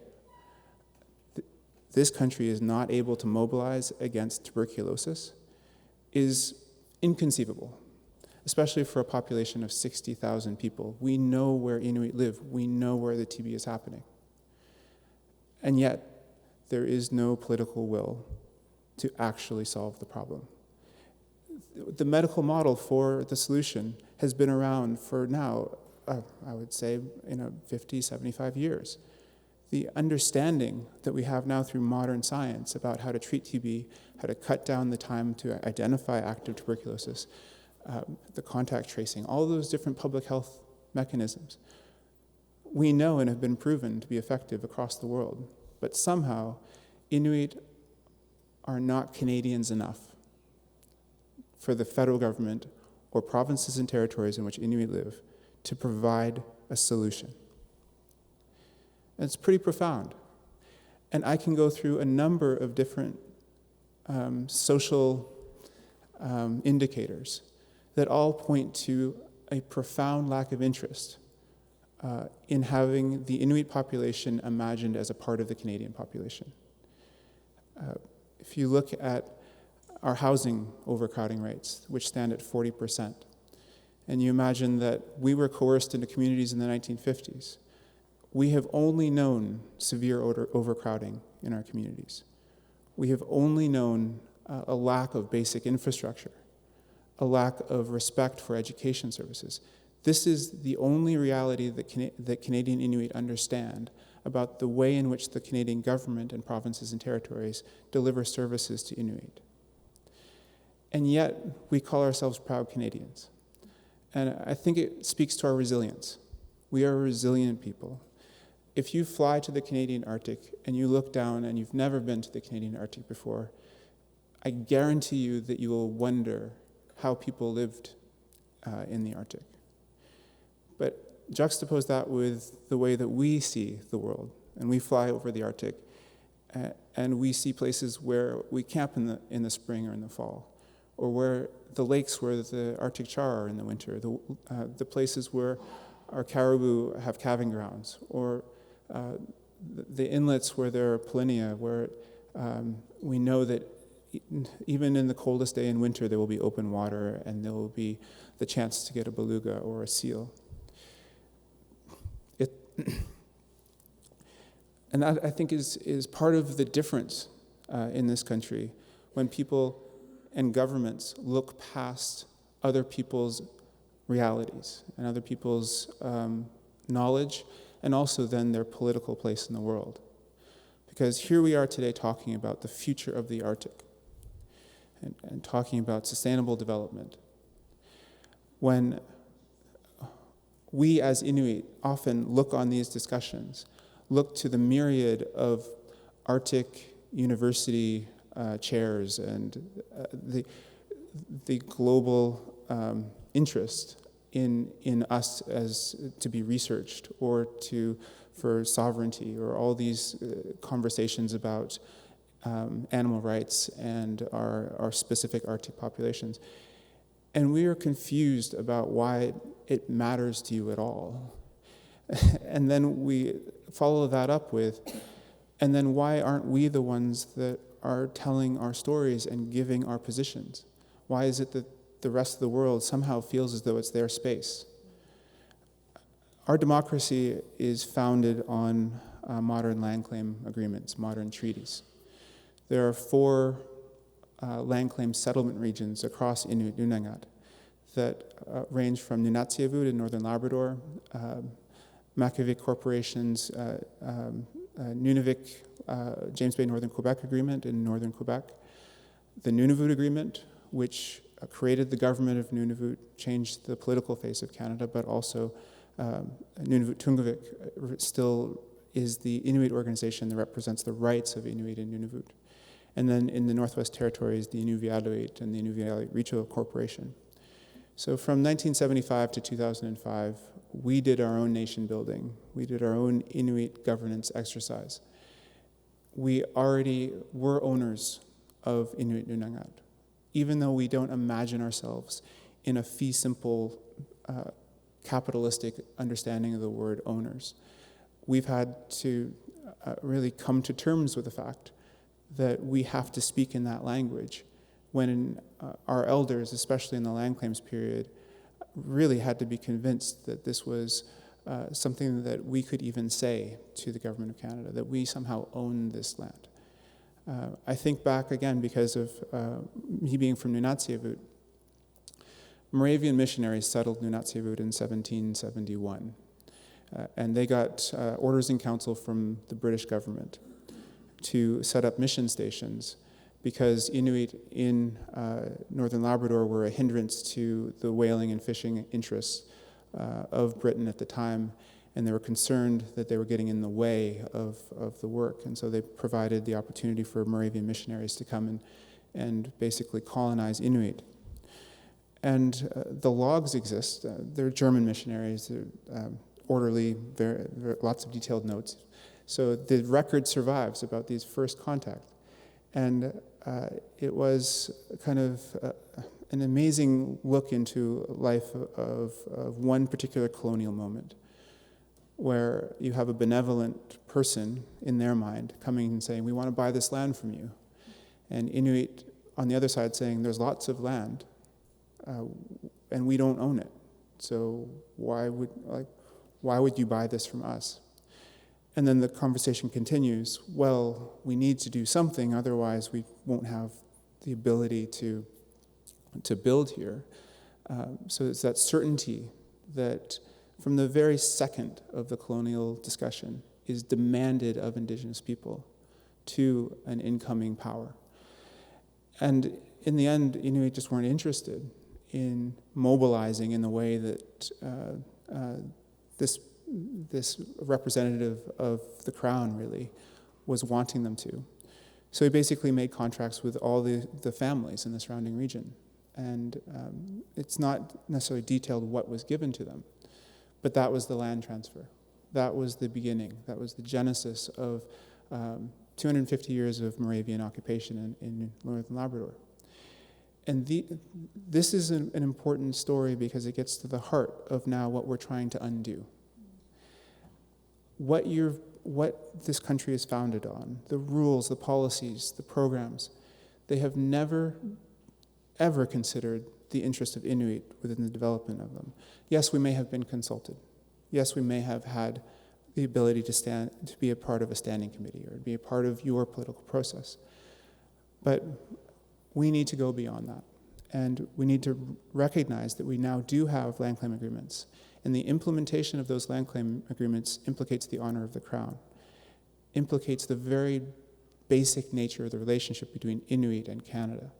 S6: this country is not able to mobilize against tuberculosis is inconceivable, especially for a population of 60,000 people. We know where Inuit live. We know where the TB is happening. And yet, there is no political will to actually solve the problem. The medical model for the solution has been around for now, I would say, 50, 75 years. The understanding that we have now through modern science about how to treat TB, how to cut down the time to identify active tuberculosis, the contact tracing, all those different public health mechanisms, we know and have been proven to be effective across the world. But somehow, Inuit are not Canadians enough for the federal government or provinces and territories in which Inuit live to provide a solution. And it's pretty profound. And I can go through a number of different social indicators that all point to a profound lack of interest in having the Inuit population imagined as a part of the Canadian population. If you look at our housing overcrowding rates, which stand at 40%, and you imagine that we were coerced into communities in the 1950s, we have only known severe overcrowding in our communities. We have only known a lack of basic infrastructure, a lack of respect for education services. This is the only reality that Canadian Inuit understand about the way in which the Canadian government and provinces and territories deliver services to Inuit. And yet, we call ourselves proud Canadians. And I think it speaks to our resilience. We are a resilient people. If you fly to the Canadian Arctic and you look down and you've never been to the Canadian Arctic before, I guarantee you that you will wonder how people lived in the Arctic. But juxtapose that with the way that we see the world, and we fly over the Arctic, and we see places where we camp in the spring or in the fall, or where the lakes where the Arctic char are in the winter, the places where our caribou have calving grounds, or the inlets where there are polynya, where we know that even in the coldest day in winter there will be open water and there will be the chance to get a beluga or a seal. And that, I think, is part of the difference in this country when people and governments look past other people's realities and other people's knowledge, and also then their political place in the world. Because here we are today talking about the future of the Arctic and talking about sustainable development, when we as Inuit often look on these discussions, look to the myriad of Arctic university chairs and the global interest in us as to be researched, or for sovereignty, or all these conversations about animal rights and our specific Arctic populations. And we are confused about why it matters to you at all. And then we follow that up with, and then why aren't we the ones that are telling our stories and giving our positions? Why is it that the rest of the world somehow feels as though it's their space? Our democracy is founded on modern land claim agreements, modern treaties. There are 4 land claim settlement regions across Inuit Nunangat that range from Nunatsiavut in northern Labrador, Makivik Corporation's Nunavik James Bay Northern Quebec Agreement in northern Quebec, the Nunavut Agreement, which created the government of Nunavut, changed the political face of Canada, but also Nunavut Tungavik still is the Inuit organization that represents the rights of Inuit in Nunavut. And then in the Northwest Territories, the Inuvialuit and the Inuvialuit Richo Corporation. So from 1975 to 2005, we did our own nation building. We did our own Inuit governance exercise. We already were owners of Inuit Nunangat, even though we don't imagine ourselves in a fee simple capitalistic understanding of the word owners. We've had to really come to terms with the fact that we have to speak in that language when our elders, especially in the land claims period, really had to be convinced that this was something that we could even say to the government of Canada, that we somehow own this land. I think back again because of me being from Nunatsiavut. Moravian missionaries settled Nunatsiavut in 1771, and they got orders in council from the British government to set up mission stations because Inuit in northern Labrador were a hindrance to the whaling and fishing interests of Britain at the time, and they were concerned that they were getting in the way of the work, and so they provided the opportunity for Moravian missionaries to come and basically colonize Inuit. And the logs exist. They're German missionaries. They're orderly, lots of detailed notes. So the record survives about these first contact. And it was kind of an amazing look into life of one particular colonial moment, where you have a benevolent person in their mind coming and saying, we want to buy this land from you. And Inuit on the other side saying, there's lots of land, and we don't own it. So why would you buy this from us? And then the conversation continues, well, we need to do something, otherwise we won't have the ability to build here. So it's that certainty that from the very second of the colonial discussion is demanded of Indigenous people to an incoming power. And in the end, Inuit just weren't interested in mobilizing in the way that this representative of the Crown really was wanting them to. So he basically made contracts with all the families in the surrounding region. And it's not necessarily detailed what was given to them, but that was the land transfer. That was the beginning. That was the genesis of 250 years of Moravian occupation in northern Labrador. And this is an important story because it gets to the heart of now what we're trying to undo. What this country is founded on, the rules, the policies, the programs, they have never, ever considered the interest of Inuit within the development of them. Yes, we may have been consulted. Yes, we may have had the ability to be a part of a standing committee or be a part of your political process. But we need to go beyond that. And we need to recognize that we now do have land claim agreements. And the implementation of those land claim agreements implicates the honor of the Crown, implicates the very basic nature of the relationship between Inuit and Canada.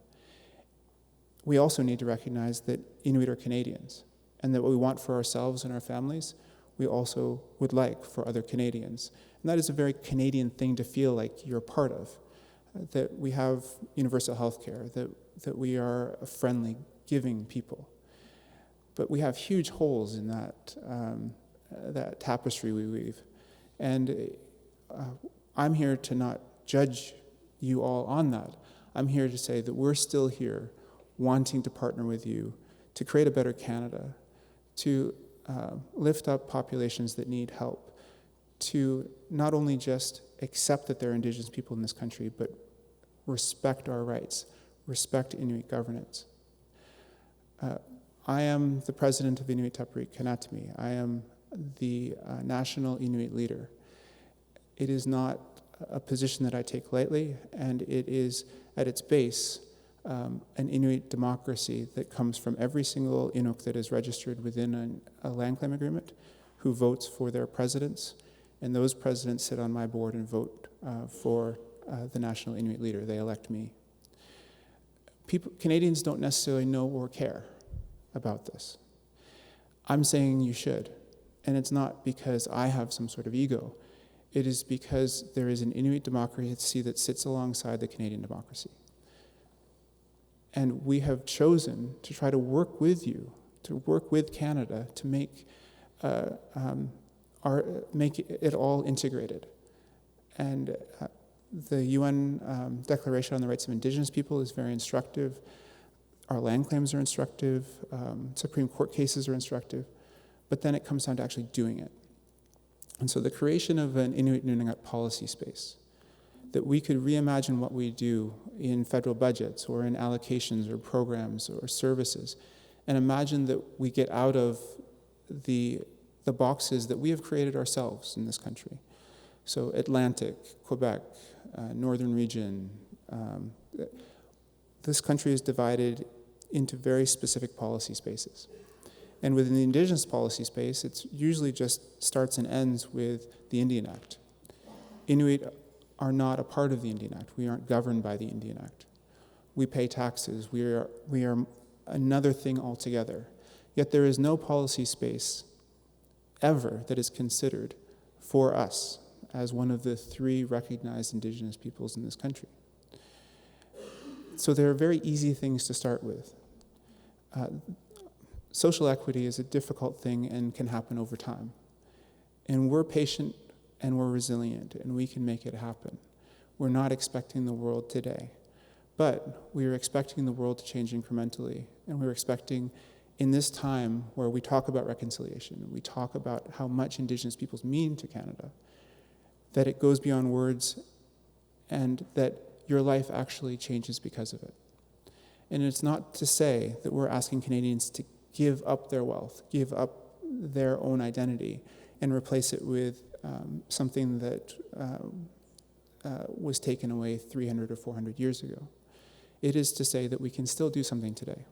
S6: We also need to recognize that Inuit are Canadians, and that what we want for ourselves and our families, we also would like for other Canadians. And that is a very Canadian thing to feel like you're a part of, that we have universal health care, that we are a friendly, giving people. But we have huge holes in that tapestry we weave. And I'm here to not judge you all on that. I'm here to say that we're still here wanting to partner with you to create a better Canada, to lift up populations that need help, to not only just accept that there are Indigenous people in this country, but respect our rights, respect Inuit governance. I am the president of Inuit Tapiriit Kanatami. I am the national Inuit leader. It is not a position that I take lightly, and it is at its base an Inuit democracy that comes from every single Inuk that is registered within a land claim agreement, who votes for their presidents, and those presidents sit on my board and vote for the national Inuit leader. They elect me. Canadians don't necessarily know or care about this. I'm saying you should, and it's not because I have some sort of ego. It is because there is an Inuit democracy that sits alongside the Canadian democracy. And we have chosen to try to work with you, to work with Canada to make it all integrated. And the UN Declaration on the Rights of Indigenous People is very instructive. Our land claims are instructive. Supreme Court cases are instructive. But then it comes down to actually doing it. And so the creation of an Inuit Nunangat policy space that we could reimagine what we do in federal budgets or in allocations or programs or services, and imagine that we get out of the boxes that we have created ourselves in this country. So Atlantic, Quebec, Northern region, this country is divided into very specific policy spaces. And within the Indigenous policy space, it usually just starts and ends with the Indian Act. Inuit are not a part of the Indian Act. We aren't governed by the Indian Act. We pay taxes. We are another thing altogether. Yet there is no policy space ever that is considered for us as one of the 3 recognized Indigenous peoples in this country. So there are very easy things to start with. Social equity is a difficult thing and can happen over time. And we're patient and we're resilient and we can make it happen. We're not expecting the world today, but we are expecting the world to change incrementally. And we're expecting in this time where we talk about reconciliation, we talk about how much Indigenous peoples mean to Canada, that it goes beyond words and that your life actually changes because of it. And it's not to say that we're asking Canadians to give up their wealth, give up their own identity, and replace it with something that was taken away 300 or 400 years ago. It is to say that we can still do something today,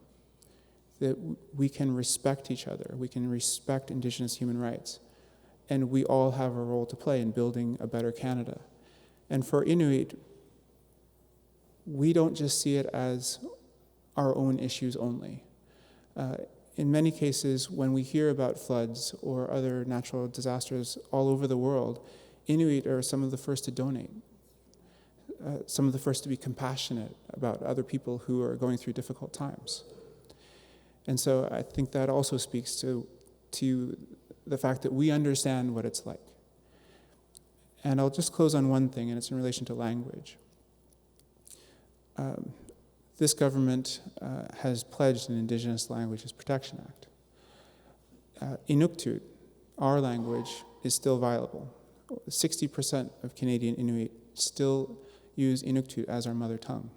S6: that we can respect each other, we can respect Indigenous human rights, and we all have a role to play in building a better Canada. And for Inuit, we don't just see it as our own issues only. In many cases, when we hear about floods or other natural disasters all over the world, Inuit are some of the first to donate, some of the first to be compassionate about other people who are going through difficult times. And so I think that also speaks to the fact that we understand what it's like. And I'll just close on one thing, and it's in relation to language. This government has pledged an Indigenous Languages Protection Act. Inuktitut, our language, is still viable. 60% of Canadian Inuit still use Inuktitut as our mother tongue.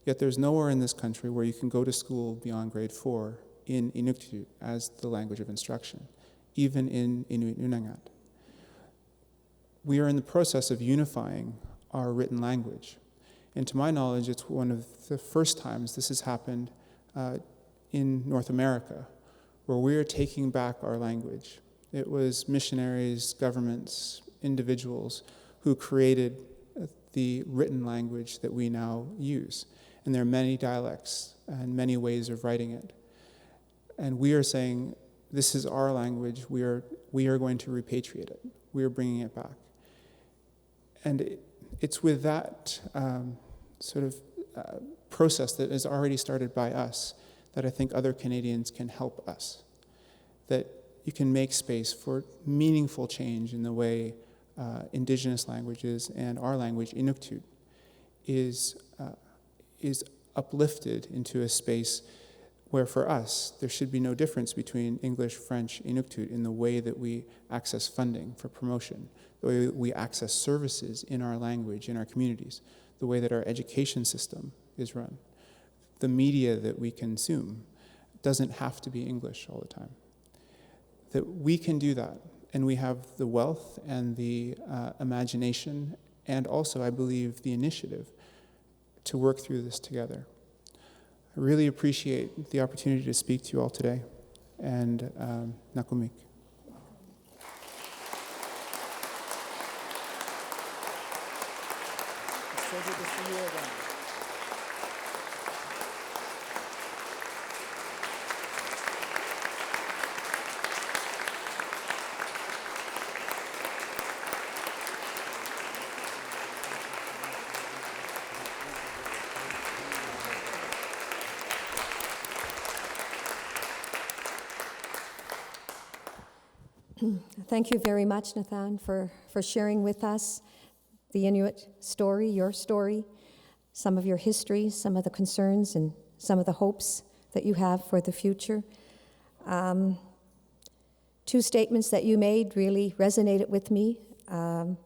S6: Yet there's nowhere in this country where you can go to school beyond grade 4 in Inuktitut as the language of instruction, even in Inuit Nunangat. We are in the process of unifying our written language. And to my knowledge, it's one of the first times this has happened in North America, where we are taking back our language. It was missionaries, governments, individuals who created the written language that we now use. And there are many dialects and many ways of writing it. And we are saying, this is our language, we are going to repatriate it. We are bringing it back. And it's with that process that is already started by us that I think other Canadians can help us. That you can make space for meaningful change in the way Indigenous languages and our language, Inuktitut, is uplifted into a space where for us there should be no difference between English, French, Inuktitut in the way that we access funding for promotion, the way we access services in our language, in our communities, the way that our education system is run. The media that we consume doesn't have to be English all the time. That we can do that, and we have the wealth and the imagination and also, I believe, the initiative to work through this together. I really appreciate the opportunity to speak to you all today, and nakumik.
S7: So good to see you again.
S3: Thank you very much, Natan, for sharing with us the Inuit story, your story, some of your history, some of the concerns, and some of the hopes that you have for the future. 2 statements that you made really resonated with me. The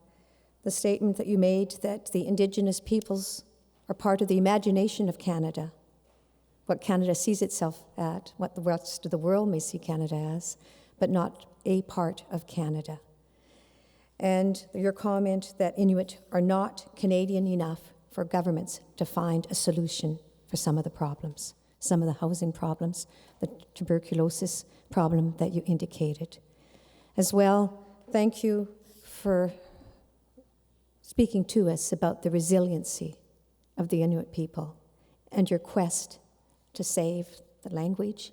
S3: the statement that you made that the Indigenous peoples are part of the imagination of Canada, what Canada sees itself at, what the rest of the world may see Canada as, but not a part of Canada. And your comment that Inuit are not Canadian enough for governments to find a solution for some of the problems, some of the housing problems, the tuberculosis problem that you indicated. As well, thank you for speaking to us about the resiliency of the Inuit people and your quest to save the language.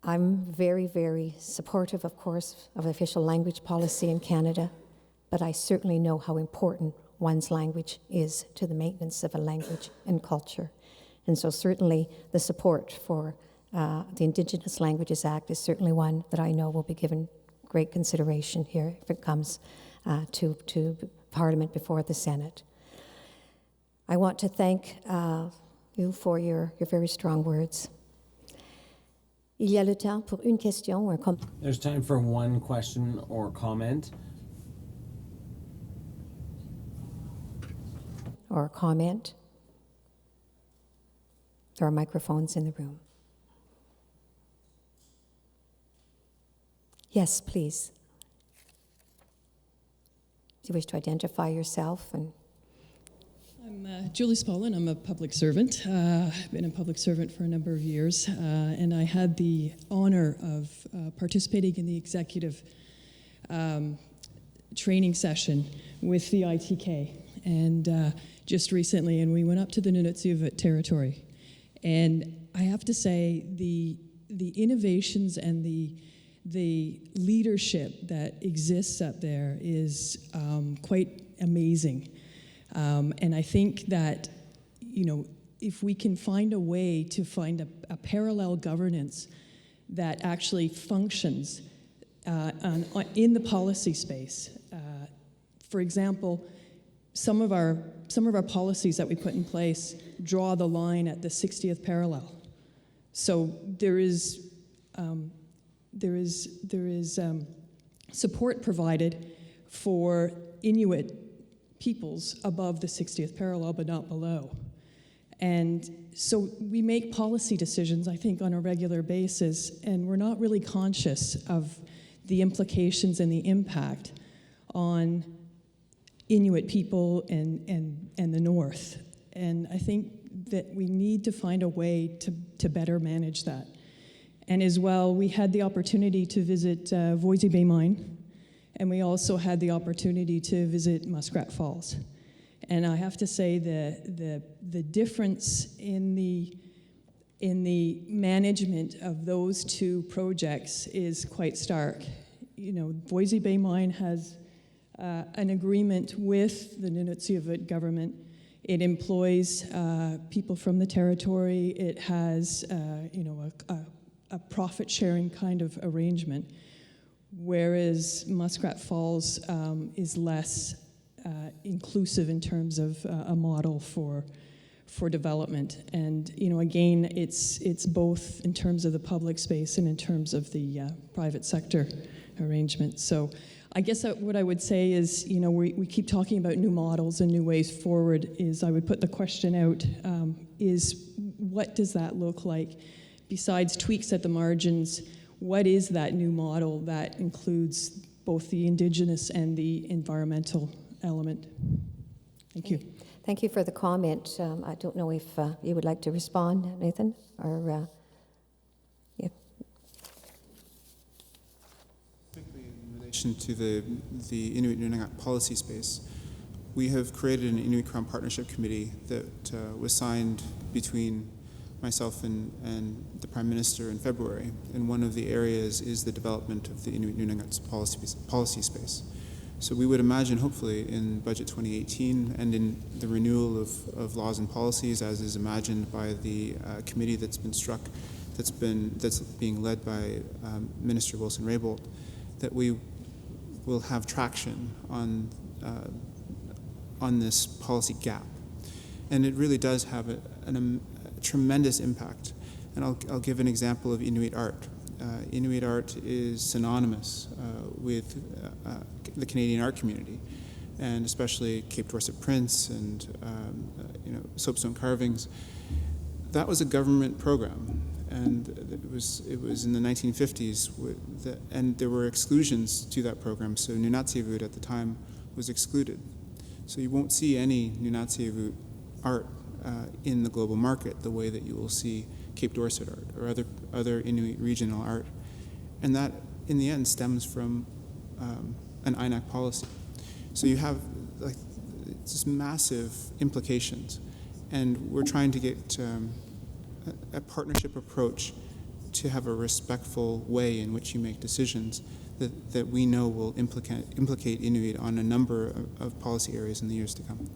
S3: I'm very, very supportive, of course, of official language policy in Canada, but I certainly know how important one's language is to the maintenance of a language and culture. And so certainly the support for the Indigenous Languages Act is certainly one that I know will be given great consideration here if it comes to Parliament before the Senate. I want to thank you for your very strong words. Il y a le temps pour une question ou un commentaire.
S2: There's time for one question or comment.
S3: Or a comment. There are microphones in the room. Yes, please. Do you wish to identify yourself? And
S8: I'm Julie Spallin. I'm a public servant. I've been a public servant for a number of years, and I had the honor of participating in the executive training session with the ITK, and just recently, and we went up to the Inuit territory, and I have to say the innovations and the leadership that exists up there is quite amazing. And I think that, if we can find a way to find a parallel governance that actually functions in the policy space. For example, some of our policies that we put in place draw the line at the 60th parallel. So there is support provided for Inuit peoples above the 60th parallel, but not below. And so we make policy decisions, I think, on a regular basis, and we're not really conscious of the implications and the impact on Inuit people and the North. And I think that we need to find a way to better manage that. And as well, we had the opportunity to visit Voisey Bay Mine, and we also had the opportunity to visit Muskrat Falls. And I have to say the difference in the management of those two projects is quite stark. Voisey Bay Mine has an agreement with the Nunavut government. It employs people from the territory. It has a profit-sharing kind of arrangement, whereas Muskrat Falls is less inclusive in terms of a model for development. And again, it's both in terms of the public space and in terms of the private sector arrangement. So I guess what I would say is, we keep talking about new models and new ways forward. I would put the question out, is what does that look like? Besides tweaks at the margins, what is that new model that includes both the Indigenous and the environmental element? Thank you.
S3: thank you for the comment. I don't know if you would like to respond, Nathan, or yeah.
S6: Quickly, in relation to the Inuit Nunavut policy space, we have created an Inuit Crown Partnership Committee that was signed between myself and the Prime Minister in February, and one of the areas is the development of the Inuit Nunavut's policy space. So we would imagine, hopefully, in Budget 2018 and in the renewal of laws and policies, as is imagined by the committee that's been struck, that's being led by Minister Wilson-Raybould, that we will have traction on this policy gap. And it really does have a tremendous impact. And I'll give an example of Inuit art. Inuit art is synonymous with the Canadian art community, and especially Cape Dorset prints and soapstone carvings. That was a government program, and it was in the 1950s, and there were exclusions to that program. So Nunatsiavut at the time was excluded. So you won't see any Nunatsiavut art in the global market the way that you will see Cape Dorset art or other Inuit regional art, and that in the end stems from an INAC policy. So you have like just massive implications, and we're trying to get a partnership approach to have a respectful way in which you make decisions that we know will implicate Inuit on a number of policy areas in the years to come.